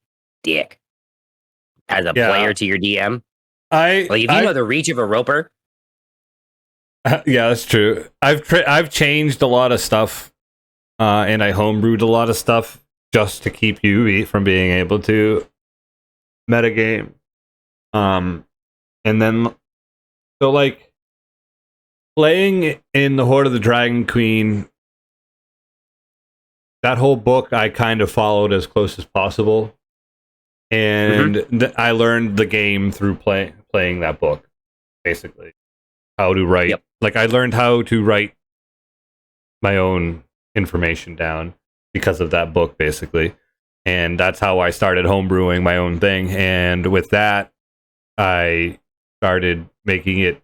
dick as a player to your DM. If you know the reach of a roper. Yeah, that's true. I've changed a lot of stuff, and I homebrewed a lot of stuff just to keep you from being able to metagame. And then, so like playing in the Horde of the Dragon Queen, that whole book I kind of followed as close as possible, and I learned the game through playing that book, basically. How to write. Yep. Like, I learned how to write my own information down because of that book, basically. And that's how I started homebrewing my own thing. And with that, I started making it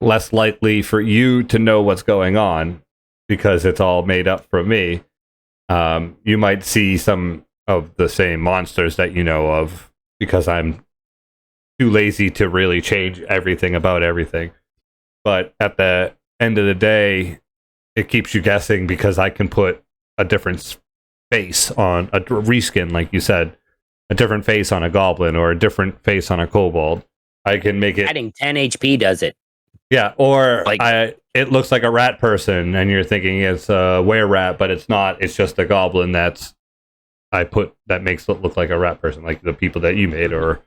less likely for you to know what's going on because it's all made up from me. You might see some of the same monsters that you know of because I'm too lazy to really change everything about everything. but at the end of the day, it keeps you guessing because I can put a different face on a reskin, like you said, a different face on a goblin or a different face on a kobold. I can make it Adding 10 HP does it. Yeah, or Like- it looks like a rat person, and you're thinking it's a were-rat, but it's not. It's just a goblin that makes it look like a rat person, like the people that you made, or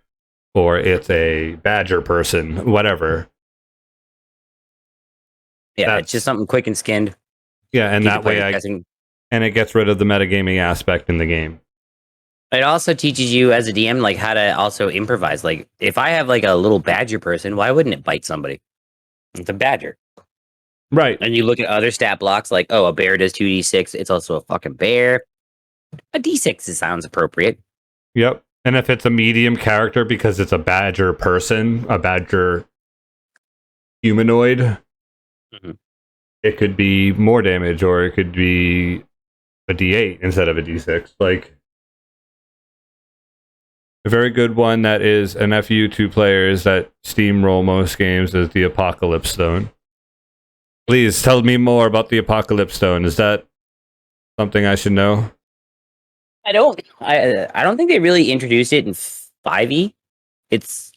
it's a badger person, whatever. Yeah, it's just something quick and skinned. Yeah, and Keep that the players way, guessing. and it gets rid of the metagaming aspect in the game. It also teaches you as a DM like how to also improvise. Like if I have like a little badger person, why wouldn't it bite somebody? It's a badger. Right. And you look at other stat blocks like, oh, a bear does 2d6. It's also a fucking bear. A d6 sounds appropriate. Yep. And if it's a medium character because it's a badger person, a badger humanoid, Mhm. it could be more damage, or it could be a d8 instead of a d6. Like, a very good one that is an FU to players that steamroll most games is the Apocalypse Stone. Please tell me more about the Apocalypse Stone. Is that something I should know? I don't think they really introduced it in 5e. It's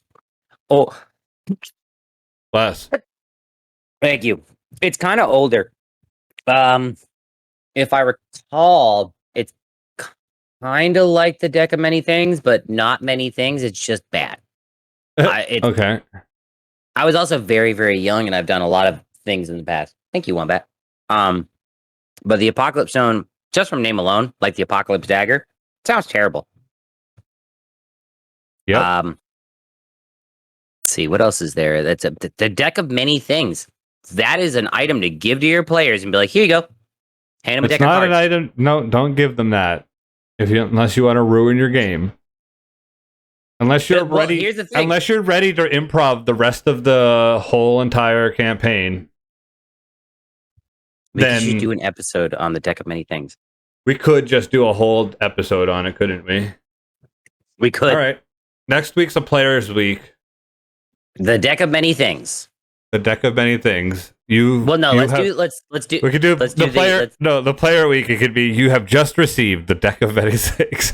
Less. thank you. It's kind of older. If I recall, it's kind of like the deck of many things, but not many things. It's just bad. Okay. I was also very, very young, and I've done a lot of things in the past. Thank you, Wombat. But the Apocalypse Stone, just from name alone, like the Apocalypse Dagger, sounds terrible. Yep. Let's see, what else is there? That's the deck of many things. That is an item to give to your players and be like, here you go. Hand them a It's deck of not cards. an item. No, don't give them that. Unless you want to ruin your game. Unless you're Well, ready. here's the thing. Unless you're ready to improv the rest of the whole entire campaign, We then should do an episode on the deck of many things. we could just do a whole episode on it, couldn't we? We could. All right. Next week's a players' week. The deck of many things. The deck of many things. Well, no, let's do. We could do let's the do player. let's- No, the player week. It could be you have just received the deck of many things.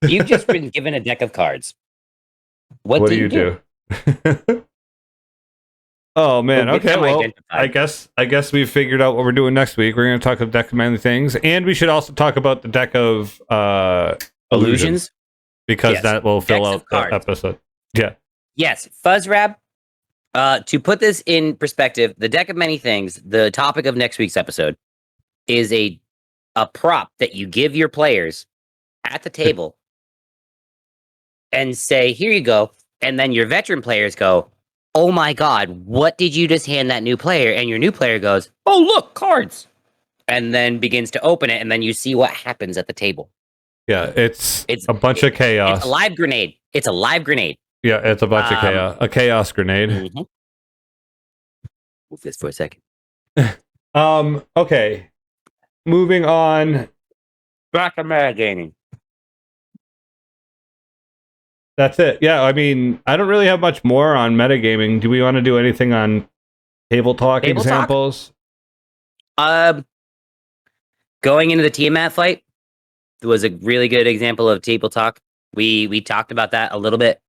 You've just been given a deck of cards. What What do do you do? Oh man. We'll Okay. become Well, identified. I guess we figured out what we're doing next week. We're going to talk about deck of many things, and we should also talk about the deck of Illusions? because Yes. that will fill Decks out of the cards. episode. Yeah. Yes, Fuzzrab. To put this in perspective, the deck of many things, the topic of next week's episode, is a prop that you give your players at the table and say, here you go. And then your veteran players go, oh my God, what did you just hand that new player? And your new player goes, oh, look, cards. And then begins to open it. And then you see what happens at the table. Yeah. It's It's a bunch of chaos. It's a live grenade. It's a live grenade. Yeah. It's a bunch of chaos. A chaos grenade. Mhm. Move this for a second. Okay. Moving on. Back to metagaming. That's it. Yeah, I mean, I don't really have much more on metagaming. Do we want to do anything on table talk Table talk? examples? Going into the Tiamat fight was a really good example of table talk. We talked about that a little bit.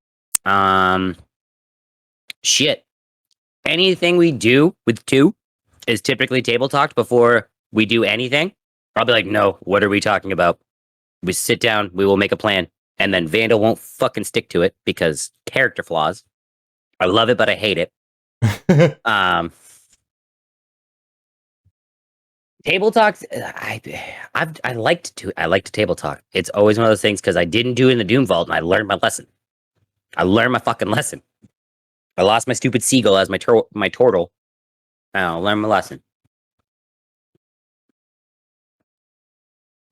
Shit. Anything we do with two is typically table talked before we do anything. I'll be like, no, what are we talking about? We sit down, we will make a plan, and then Vandal won't fucking stick to it because character flaws. I love it, but I hate it. Table talks, I like to table talk. It's always one of those things because I didn't do it in the Doom Vault and I learned my lesson. I learned my fucking lesson. I lost my stupid seagull as my turtle. I'll learn my lesson.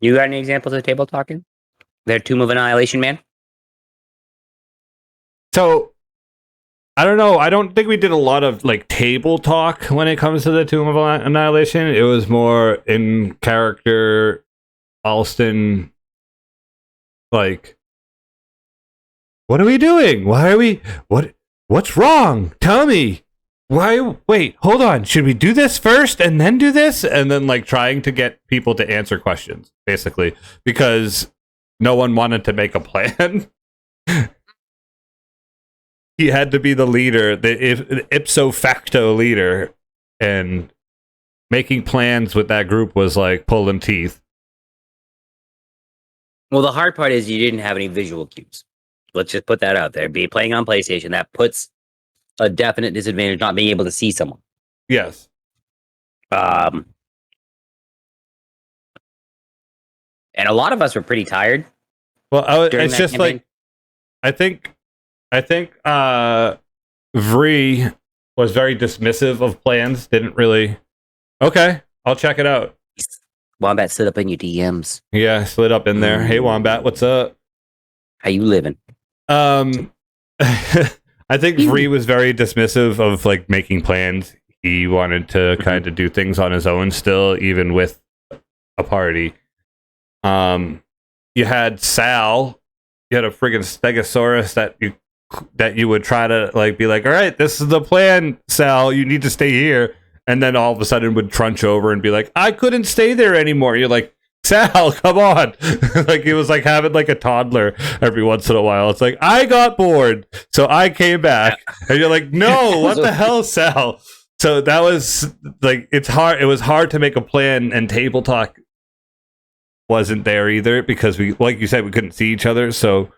You got any examples of table talking? Their Tomb of Annihilation, man? So, I don't know. I don't think we did a lot of like table talk when it comes to the Tomb of Annihilation. It was more in character, Alston, like, what are we doing? Why are we? What's wrong? Tell me. why? Wait, hold on. Should we do this first and then do this? And then like trying to get people to answer questions, basically, because no one wanted to make a plan. He had to be the leader, the ipso facto leader, and making plans with that group was like pulling teeth. Well, the hard part is you didn't have any visual cues. Let's just put that out there. Be playing on PlayStation, that puts a definite disadvantage not being able to see someone. Yes. And a lot of us were pretty tired. Well, during it's that just campaign. like I think Vree was very dismissive of plans. Didn't really. Okay, I'll check it out. Wombat slid up in your DMs. Yeah, slid up in there. Hey, Wombat, what's up? How you living? I think Vree was very dismissive of like making plans. He wanted to kind of do things on his own still, even with a party. You had Sal. You had a friggin' Stegosaurus that you would try to like be like, all right, this is the plan, Sal. You need to stay here, and then all of a sudden would trunch over and be like, I couldn't stay there anymore. You're like, Sal, come on. Like it was like having like a toddler every once in a while. It's like, I got bored, so I came back. And you're like, no, what the hell, Sal? So that was like, it's hard. It was hard to make a plan, and table talk wasn't there either because we, like you said, we couldn't see each other. So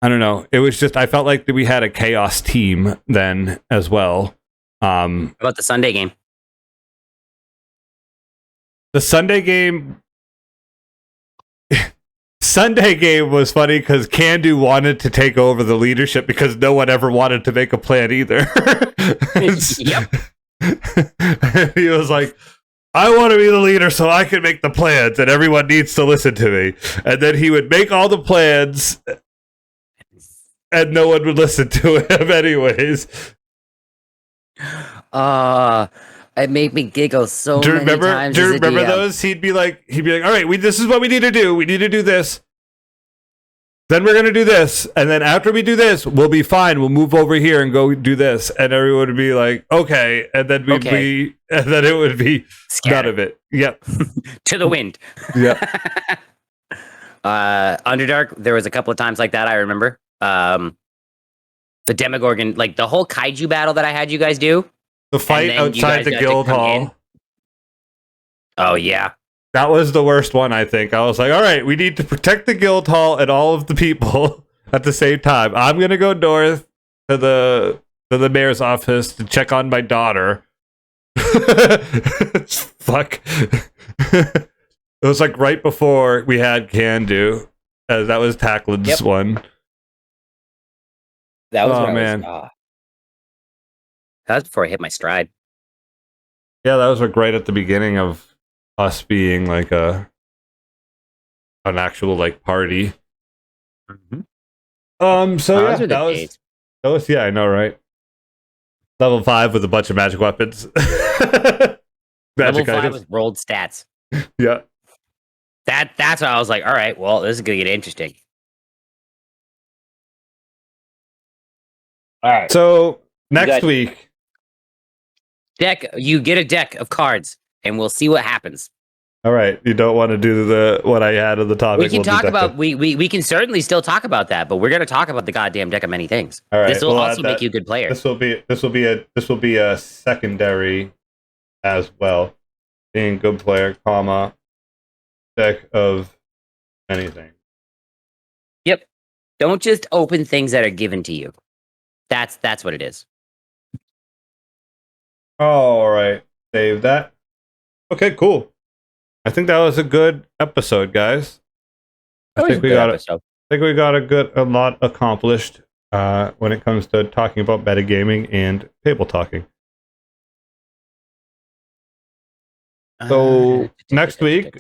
I don't know. It was just, I felt like we had a chaos team then as well. How about the Sunday game? The Sunday game was funny because Candu wanted to take over the leadership because no one ever wanted to make a plan either. Yep. He was like, I want to be the leader so I can make the plans and everyone needs to listen to me. And then he would make all the plans and no one would listen to him anyways. It made me giggle so many times. Do you remember those? He'd be like, all right, this is what we need to do. We need to do this. Then we're going to do this. And then after we do this, we'll be fine. We'll move over here and go do this. And everyone would be like, okay. And then it would be none of it. Yep. To the wind. Yep. Underdark, there was a couple of times like that, I remember. The Demogorgon, like the whole kaiju battle that I had you guys do. The fight outside the guild hall. Oh, yeah. That was the worst one, I think. I was like, all right, we need to protect the guild hall and all of the people at the same time. I'm going to go north to the mayor's office to check on my daughter. Fuck. It was like right before we had Candu. That was Tacklin's one. That was man. That was before I hit my stride. Yeah, that was like right at the beginning of us being like an actual like party. Mm-hmm. So yeah, that was yeah, I know, right? Level 5 with a bunch of magic weapons. Level 5 with rolled stats. Yeah. That's why I was like, all right, well, this is gonna get interesting. All right. So next week, you get a deck of cards, and we'll see what happens. All right, you don't want to do what I had in the topic. We can talk about we can certainly still talk about that, but we're going to talk about the goddamn deck of many things. All right, this will also make you a good player. This will be a secondary as well. Being a good player, comma deck of anything. Yep. Don't just open things that are given to you. That's what it is. All right, save that. Okay, cool. I think that was a good episode, guys. I think we got a lot accomplished when it comes to talking about metagaming and table talking. So next week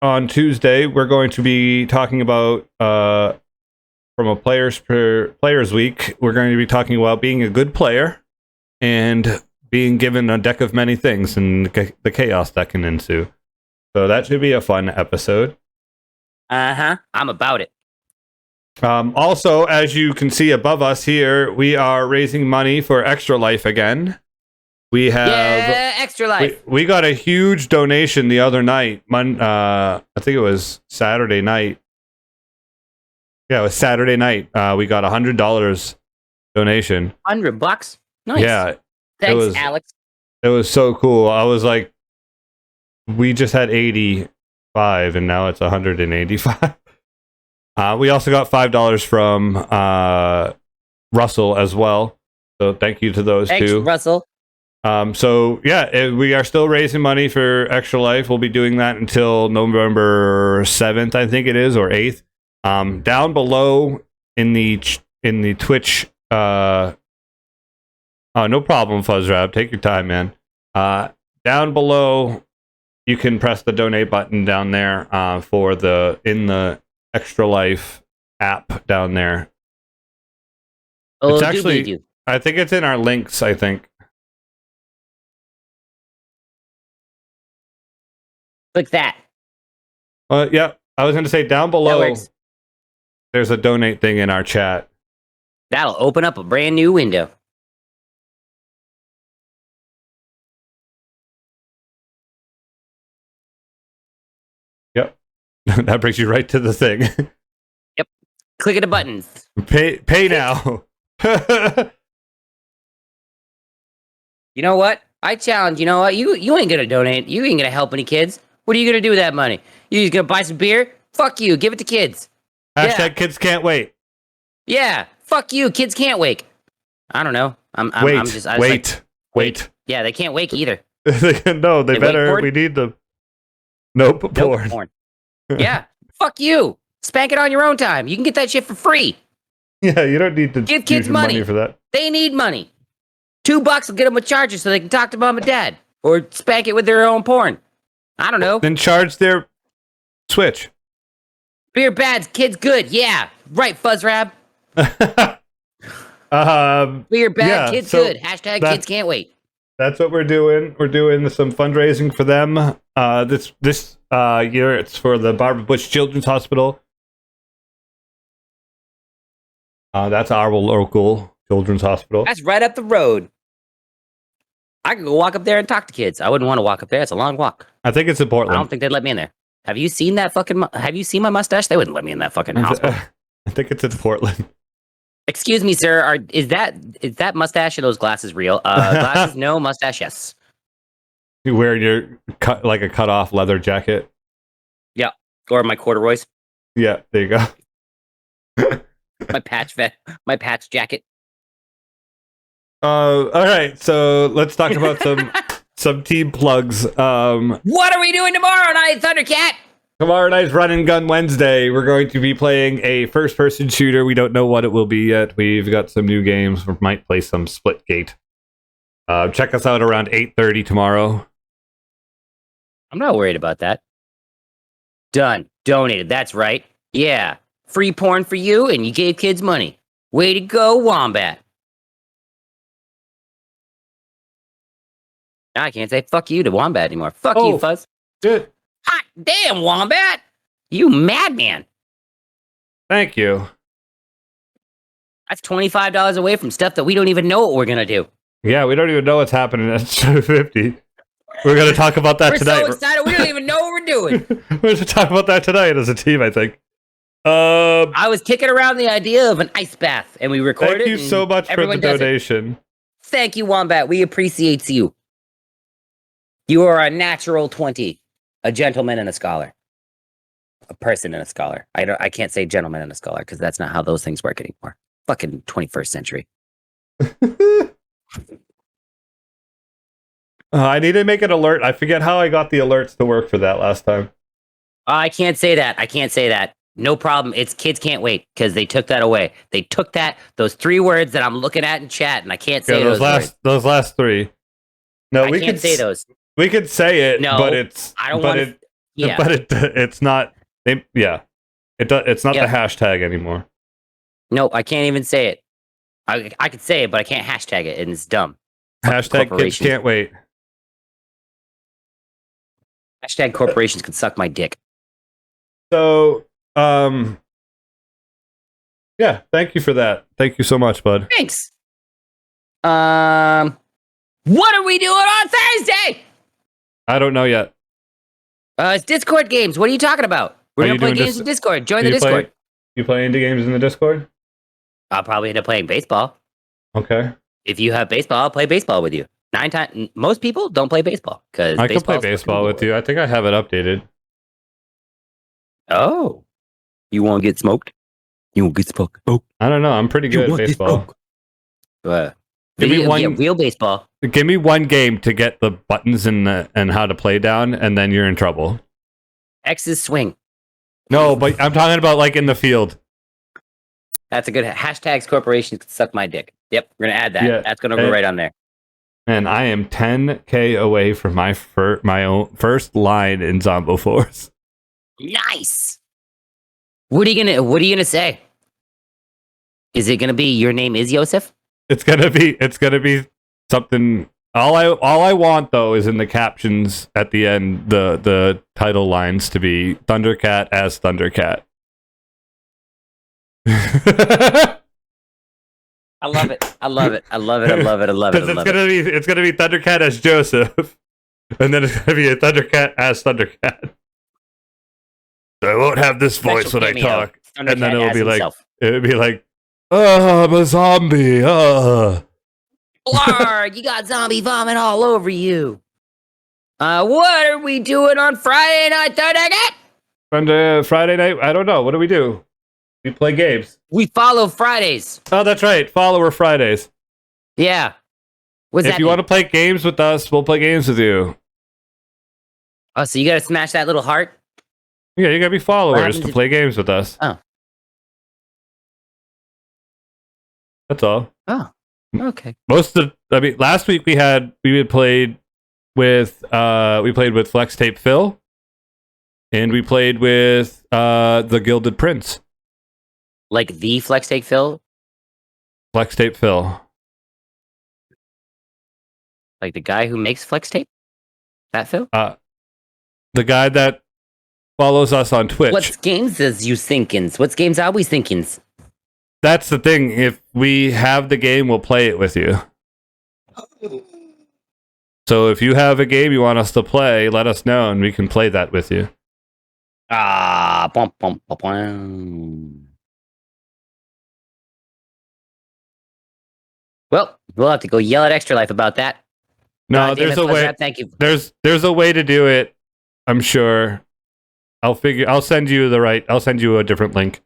on Tuesday, we're going to be talking about from a players week. We're going to be talking about being a good player and being given a deck of many things and the chaos that can ensue. So that should be a fun episode. I'm about it. Also, as you can see above us here, we are raising money for Extra Life again. We have Extra Life. we got a huge donation the other night. I think it was Saturday night. Yeah, it was Saturday night. We got $100 donation. $100. Nice. Yeah. Thanks, Alex. It was so cool. I was like, we just had 85 and now it's 185. We also got $5 from Russell as well. So thank you to those Thanks, two. Russell. So yeah, we are still raising money for Extra Life. We'll be doing that until November 7th, I think it is, or 8th. Down below in the Twitch. Oh, no problem, Fuzzrab. Take your time, man. Down below, you can press the donate button down there for in the Extra Life app down there. Oh, It's actually, I think it's in our links, I think. Click that. Yeah, I was going to say down below, there's a donate thing in our chat. That'll open up a brand new window. Yep. That brings you right to the thing. Yep. Click the buttons. Pay now. You know what? I challenge, you know what? You ain't gonna donate. You ain't gonna help any kids. What are you gonna do with that money? You just gonna buy some beer? Fuck you. Give it to kids. Hashtag kids can't wait. Yeah. Fuck you. Kids can't wait. I don't know. Wait. Yeah, they can't wake either. No, they better. We need them. Nope, porn. Yeah. Fuck you. Spank it on your own time. You can get that shit for free. Yeah, you don't need to give kids money for that. They need money. $2 will get them a charger so they can talk to mom and dad, or spank it with their own porn. I don't know. Then charge their Switch. Beer bad's kids good. Yeah, right, Fuzzrab. Beer bad, kids good. Hashtag kids can't wait. That's what we're doing. We're doing some fundraising for them. This year, it's for the Barbara Bush Children's Hospital. That's our local children's hospital. That's right up the road. I could go walk up there and talk to kids. I wouldn't want to walk up there. It's a long walk. I think it's in Portland. I don't think they'd let me in there. Have you seen that fucking? Have you seen my mustache? They wouldn't let me in that fucking hospital. I think it's in Portland. Excuse me, sir. Is that mustache and those glasses real? Glasses, no. Mustache, yes. You wearing your a cut off leather jacket? Yeah, or my corduroys. Yeah, there you go. my patch jacket. All right, so let's talk about some team plugs. What are we doing tomorrow night, Thundercat? Tomorrow night's Run and Gun Wednesday. We're going to be playing a first-person shooter. We don't know what it will be yet. We've got some new games. We might play some Splitgate. Check us out around 8:30 tomorrow. I'm not worried about that. Done. Donated. That's right. Yeah. Free porn for you, and you gave kids money. Way to go, Wombat. Now I can't say fuck you to Wombat anymore. Fuck you, Fuzz. Good. Hot damn, Wombat! You madman. Thank you. That's $25 away from stuff that we don't even know what we're gonna do. Yeah, we don't even know what's happening at 50. We're going to talk about that tonight. We're so excited, we don't even know what we're doing. We're going to talk about that tonight as a team, I think. I was kicking around the idea of an ice bath, and we recorded it. Thank you so much for the donation. Thank you, Wombat. We appreciate you. You are a natural 20, a gentleman and a scholar, a person and a scholar. I can't say gentleman and a scholar because that's not how those things work anymore. Fucking 21st century. I need to make an alert. I forget how I got the alerts to work for that last time. I can't say that. I can't say that. No problem. It's kids can't wait because they took that away. They took those 3 words that I'm looking at in chat, and I can't say those words. Those last 3. No, we can't say those. We could say it, no, but it's. I don't want to. Yeah. But it's not. It's not the hashtag anymore. Nope, I can't even say it. I could say it, but I can't hashtag it, and it's dumb. Hashtag kids can't wait. Hashtag corporations can suck my dick. So, yeah, thank you for that. Thank you so much, bud. Thanks. What are we doing on Thursday? I don't know yet. It's Discord games. What are you talking about? We're Are gonna you play doing games dis- in Discord. Join Do the you Discord. You play indie games in the Discord? I'll probably end up playing baseball. Okay. If you have baseball, I'll play baseball with you. Most people don't play baseball because I could play baseball with you. I think I have it updated. Oh, you want to get smoked? You want to get smoked? Oh, I don't know. I'm pretty good at baseball. Give me one. real baseball. Give me one game to get the buttons and how to play down, and then you're in trouble. X's swing. No, but I'm talking about like in the field. That's a good hashtags. Corporations can suck my dick. Yep, we're gonna add that. Yeah, That's gonna go right on there. And I am 10K away from my own first line in Zombo Force. Nice. What are you gonna say? Is it gonna be your name is Yosef? It's gonna be something. All I want though is in the captions at the end the title lines to be Thundercat as Thundercat. I love it. I love it. I love it. I love it. I love it. I Because love it's gonna be Thundercat as Joseph, and then it's gonna be a Thundercat as Thundercat. So I won't have this voice Special when I cameo. talk, and then Thundercat as himself. it'll be like, oh, I'm a zombie. Blarg, you got zombie vomit all over you. What are we doing on Friday night, Thundercat? Friday night. I don't know. What do we do? We play games. We follow Fridays. Oh, that's right. Follower Fridays. Yeah. What's If that you mean? want to play games with us, we'll play games with you. Oh, so you gotta smash that little heart? Yeah, you gotta be followers happens to if- play games with us. Oh. That's all. Oh. Okay. Last week we had played with Flex Tape Phil, and we played with the Gilded Prince. Like the Flex Take Phil? Flex Tape Phil. Like the guy who makes Flex Tape? That Phil? The guy that follows us on Twitch. What games is you thinkins? What games are we thinkins? That's the thing. If we have the game, we'll play it with you. So if you have a game you want us to play, let us know and we can play that with you. Bum, bum, bum, bum. Well, we'll have to go yell at Extra Life about that. No, God damn there's it, a way. Fuzzrap, thank you. There's a way to do it. I'm sure. I'll send you a different link.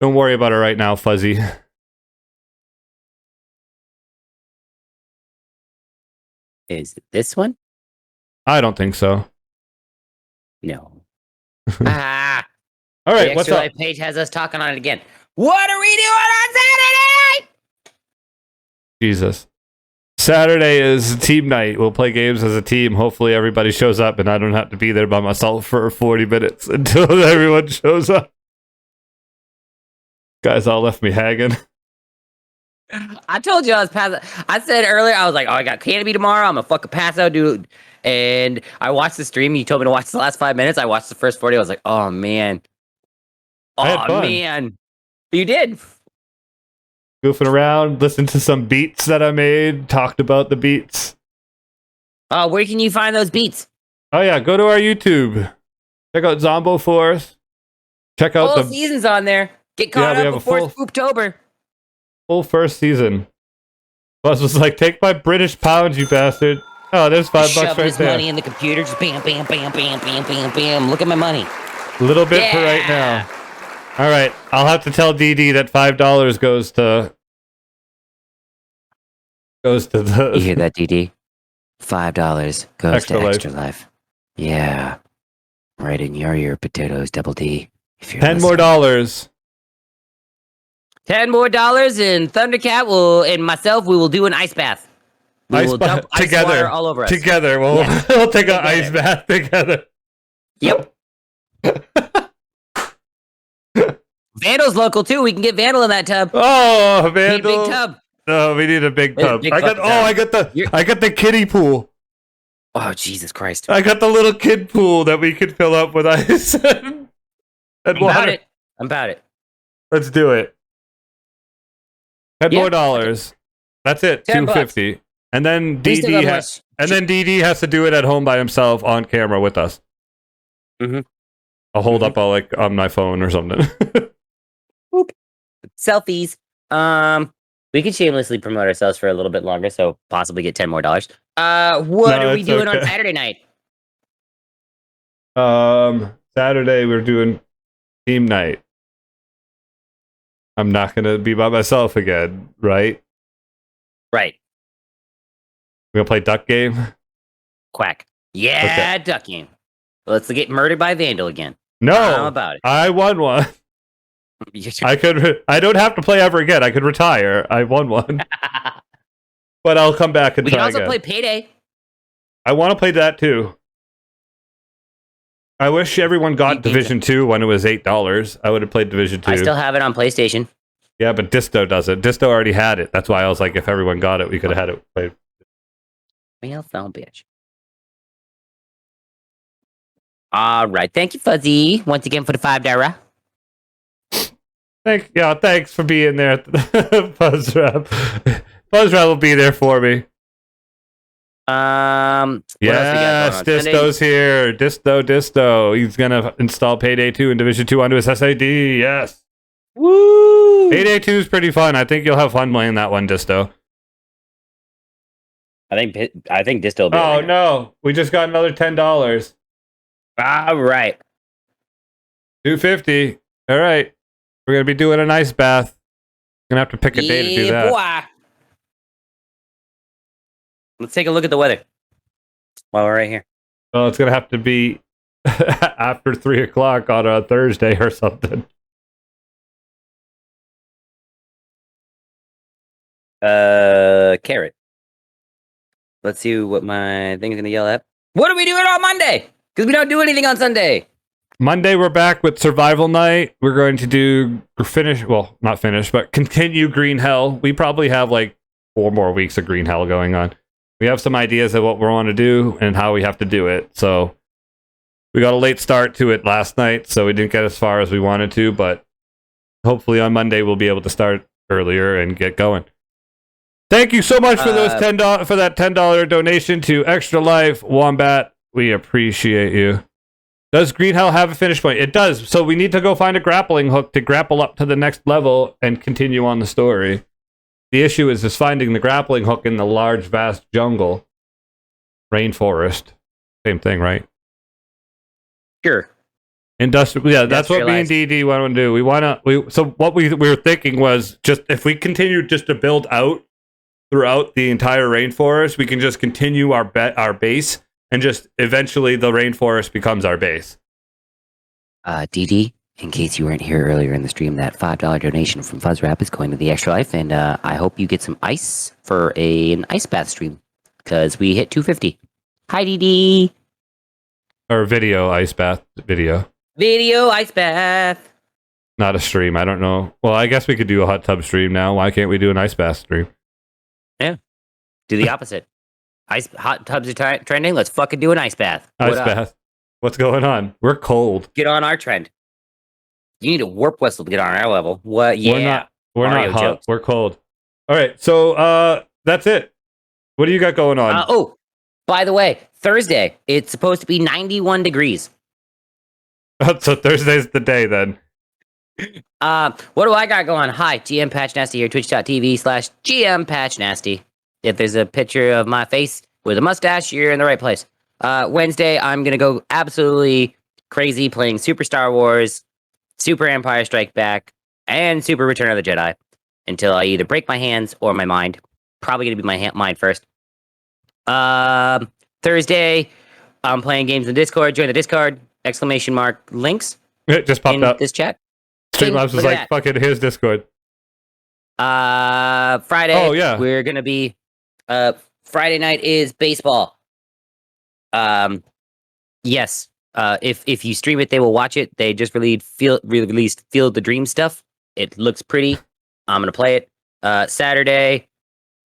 Don't worry about it right now, Fuzzy. Is it this one? I don't think so. No. All The right, what's Extra up? Life page has us talking on it again. What are we doing on Saturday? Jesus. Saturday is team night. We'll play games as a team. Hopefully everybody shows up and I don't have to be there by myself for 40 minutes until everyone shows up. Guys all left me hanging. I told you I was passing. I said earlier, I was like, oh, I got Canopy tomorrow. I'm gonna fucking pass out, dude. And I watched the stream. You told me to watch the last 5 minutes. I watched the first 40. I was like, oh, man. I had Oh, fun. man. You did. Goofing around, listened to some beats that I made, talked about the beats. Oh, where can you find those beats? Oh yeah, go to our YouTube. Check out Zombo Force. Check out Full the season's on there. Get Yeah, caught we up have a before full- Spooktober. full first season. Buzz was like, take my British pounds, you bastard. Oh, there's $5 Shoving right his there. money in the computer. Just bam, bam, bam, bam, bam, bam, bam. Look at my money. A little bit for right Yeah. now. All right, I'll have to tell DD that $5 goes to the You hear that, DD? $5 goes Extra to Life. Extra Life. Yeah. Right in your ear, potatoes, double D. If you're 10 more listening. dollars. $10 more, and Thundercat and myself, we will do an ice bath. We Ice will bath dump ice together. water all over us. Together, we'll, Yeah. we'll take an Together. ice bath together. Yep. Vandal's local too. We can get Vandal in that tub. Oh, Need a Vandal. big tub. No, we need a big We need a tub. big I got. fucking Oh, tub. You're- I got the kiddie pool. Oh, Jesus Christ. I got the little kid pool that we could fill up with ice and I'm about water. it. I'm about it. Let's do it. $10 Yeah. more dollars. That's it. $10. $250. And then We still got DD has to do it at home by himself on camera with us. Mhm. I'll hold up on my phone or something. Boop. Selfies. We could shamelessly promote ourselves for a little bit longer, so possibly get $10 more. What No, are we it's doing on okay. Saturday night? Saturday we're doing team night. I'm not gonna be by myself again, right? Right. We're gonna play duck game. Quack. Yeah, duck game. Let's get murdered by Vandal again. No, I'm about it. I won one. I could. I don't have to play ever again. I could retire. I won one, but I'll come back and We can try also again. play Payday. I want to play that too. I wish everyone got Division 2 when it was $8. I would have played Division 2. I still have it on PlayStation. Yeah, but Disto doesn't. Disto already had it. That's why I was like, if everyone got it, we could have had it played. Well, son, bitch. All right. Thank you, Fuzzy, once again for the $5. Thanks for being there. Buzzrap. Buzzrap will be there for me. What else we got going on? Disto's here. Disto. He's gonna install Payday 2 and Division 2 onto his SAD. Yes. Woo! Payday 2 is pretty fun. I think you'll have fun playing that one, Disto. I think Disto will be Oh there. no, we just got another $10. All right. $250. All right, we're gonna be doing an ice bath. Gonna have to pick a day to do that. Boy. Let's take a look at the weather while we're right here. Well, it's gonna have to be after 3:00 on a Thursday or something. Carrot. Let's see what my thing is gonna yell at. What are we doing on Monday? Because we don't do anything on Sunday. Monday, we're back with Survival Night. We're going to do continue Green Hell. We probably have like 4 more weeks of Green Hell going on. We have some ideas of what we want to do and how we have to do it. So we got a late start to it last night, so we didn't get as far as we wanted to, but hopefully on Monday we'll be able to start earlier and get going. Thank you so much for those $10 donation to Extra Life Wombat. We appreciate you. Does Green Hell have a finish point? It does. So we need to go find a grappling hook to grapple up to the next level and continue on the story. The issue is just finding the grappling hook in the large, vast jungle. Rainforest. Same thing, right? Sure. Industrial. Yeah, that's what me and DD want to do. So what we were thinking was just if we continue just to build out throughout the entire rainforest, we can just continue our base, and just eventually the rainforest becomes our base. DD, in case you weren't here earlier in the stream, that $5 donation from Fuzzrap is going to the Extra Life, and I hope you get some ice for an ice bath stream, because we hit 250. Hi, DD. Or video ice bath video. Video ice bath. Not a stream. I don't know. Well, I guess we could do a hot tub stream now. Why can't we do an ice bath stream? Yeah. Do the opposite. Hot tubs are trending. Let's fucking do an ice bath. Ice bath. What's going on? We're cold. Get on our trend. You need a warp whistle to get on our level. What? Yeah. We're not hot. Jokes. We're cold. All right. So that's it. What do you got going on? Oh, by the way, Thursday, it's supposed to be 91 degrees. So Thursday's the day then. What do I got going? Hi, GM Patch Nasty here, twitch.tv/GM Patch Nasty. If there's a picture of my face with a mustache, you're in the right place. Wednesday, I'm going to go absolutely crazy playing Super Star Wars, Super Empire Strike Back, and Super Return of the Jedi until I either break my hands or my mind. Probably going to be my mind first. Thursday, I'm playing games in Discord. Join the Discord, ! Links. It just popped up. This chat. Streamlabs was like, fucking here's Discord. Friday. Oh, yeah. We're going to be... Friday night is baseball. Yes. If you stream it, they will watch it. They just released Field the Dream stuff. It looks pretty. I'm gonna play it. Saturday,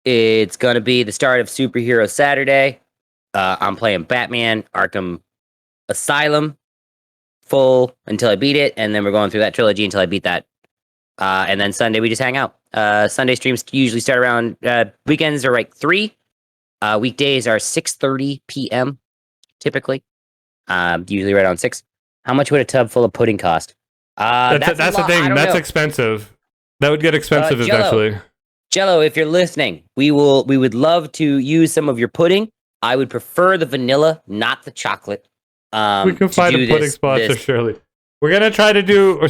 it's gonna be the start of Superhero Saturday. I'm playing Batman Arkham Asylum full until I beat it, and then we're going through that trilogy until I beat that. And then Sunday we just hang out. Sunday streams usually start around weekends are like 3. Weekdays are 6:30 p.m. typically. Usually right on 6. How much would a tub full of pudding cost? That's the thing. That's know. expensive. That would get expensive eventually. Jello, if you're listening, we would love to use some of your pudding. I would prefer the vanilla, not the chocolate. We can find a pudding sponsor, surely. We're gonna try to do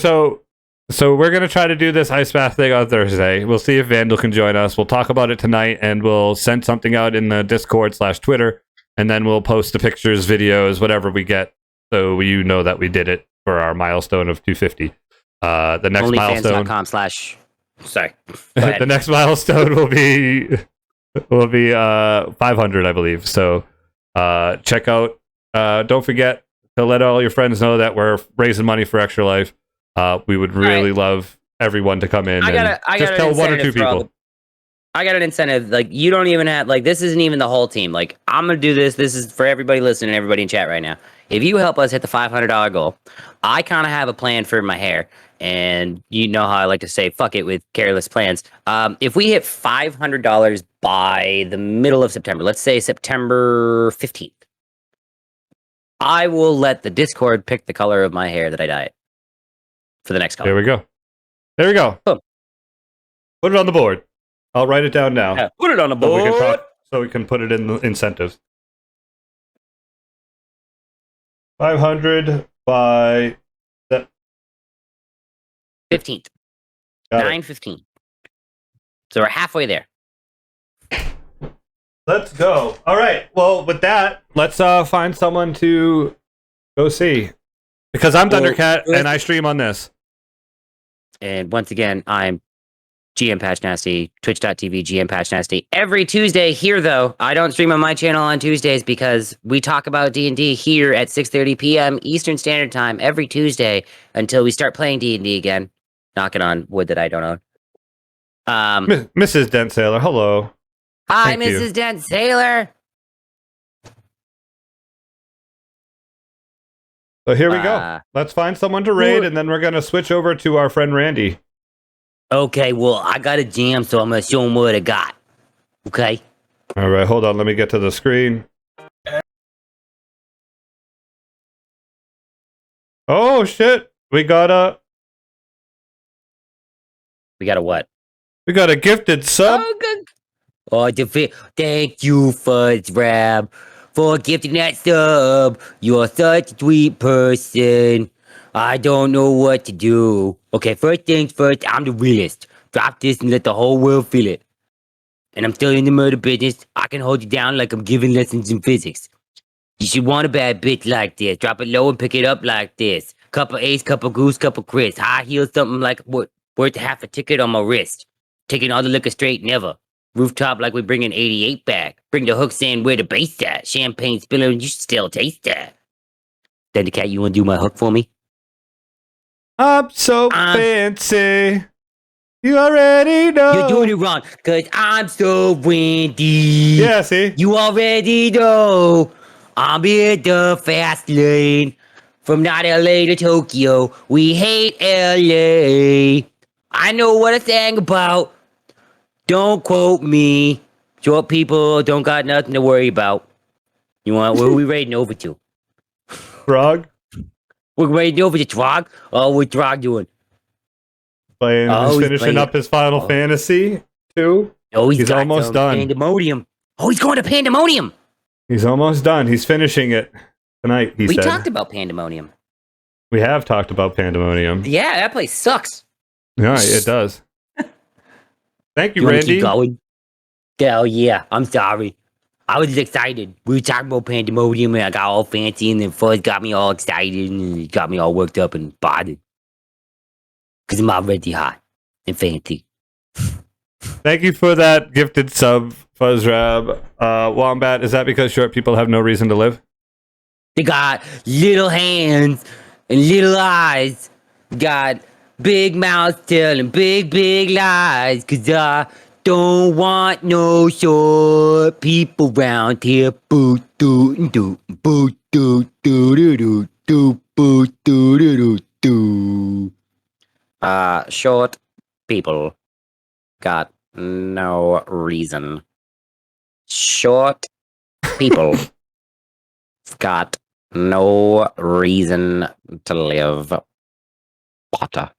so we're gonna try to do this ice bath thing on Thursday. We'll see if Vandal can join us. We'll talk about it tonight, and we'll send something out in the Discord/Twitter, and then we'll post the pictures, videos, whatever we get, so you know that we did it for our milestone of 250. The next milestone. Sorry. The next milestone will be 500, I believe. So check out. Don't forget to let all your friends know that we're raising money for Extra Life. We would really love everyone to come in. Just tell 1 or 2 people. I got an incentive. Like, you don't even have, like, this isn't even the whole team. Like, I'm going to do this. This is for everybody listening and everybody in chat right now. If you help us hit the $500 goal, I kind of have a plan for my hair. And you know how I like to say, fuck it with careless plans. If we hit $500 by the middle of September, let's say September 15th, I will let the Discord pick the color of my hair that I dye it for the next color. There we go. Boom. Put it on the board. I'll write it down now. Yeah, put it on the board. So we can put it in the incentives. 500 by the 15th. 9:15. So we're halfway there. Let's go. All right. Well, with that, let's find someone to go see. Because I'm Thundercat and I stream on this. And once again, I'm GM Patch Nasty, twitch.tv GM Patch Nasty. Every Tuesday here, though, I don't stream on my channel on Tuesdays because we talk about D&D here at 6:30 p.m. Eastern Standard Time every Tuesday until we start playing D&D again. Knocking on wood that I don't own. Mrs. Dent Sailor, hello. Hi, Mrs. Dent Sailor. So here we go. Let's find someone to raid, and then we're going to switch over to our friend Randy. Okay, well, I got a jam, so I'm going to show him what I got. Okay? All right, hold on. Let me get to the screen. Oh, shit. We got a what? We got a gifted sub. Oh, good. Oh, thank you, Fudge Rab, for gifting that sub. You're such a sweet person. I don't know what to do. Okay, first things first, I'm the realist. Drop this and let the whole world feel it. And I'm still in the murder business. I can hold you down like I'm giving lessons in physics. You should want a bad bitch like this. Drop it low and pick it up like this. Couple Ace, couple Goose, couple Chris. High heels, something like what? Worth half a ticket on my wrist. Taking all the liquor straight, never. Rooftop like we bringing 88 back. Bring the hooks in where the bass at. Champagne spilling, you should still taste that. Thundercat, you want to do my hook for me? I'm so fancy. You already know. You're doing it wrong, because I'm so windy. Yeah, see? You already know. I'm in the fast lane. From not LA to Tokyo, we hate LA. I know what I sang about. Don't quote me. Short people don't got nothing to worry about. You want? Where are we raiding over to? Frog? We're raiding over to Trog? Oh, what's Trog doing? He's finishing up his Final Fantasy 2. Oh, he's almost done. Pandemonium. Oh, he's going to Pandemonium. He's almost done. He's finishing it tonight, he said. We talked about Pandemonium. We have talked about Pandemonium. Yeah, that place sucks. Yeah, it does. Thank you, Randy. Keep going? Oh, yeah. I'm sorry. I was excited. We were talking about Pandemonium, and I got all fancy, and then Fuzz got me all excited, and it got me all worked up and bothered. Because I'm already hot and fancy. Thank you for that gifted sub, Fuzzrab. Wombat, is that because short people have no reason to live? They got little hands and little eyes. Got big mouths telling big, big lies. Cause I don't want no short people around here. Boo doo doo boo doo doo doo doo doo boo doo doo doo doo. Short people. got no reason. Short people got no reason to live. Potter.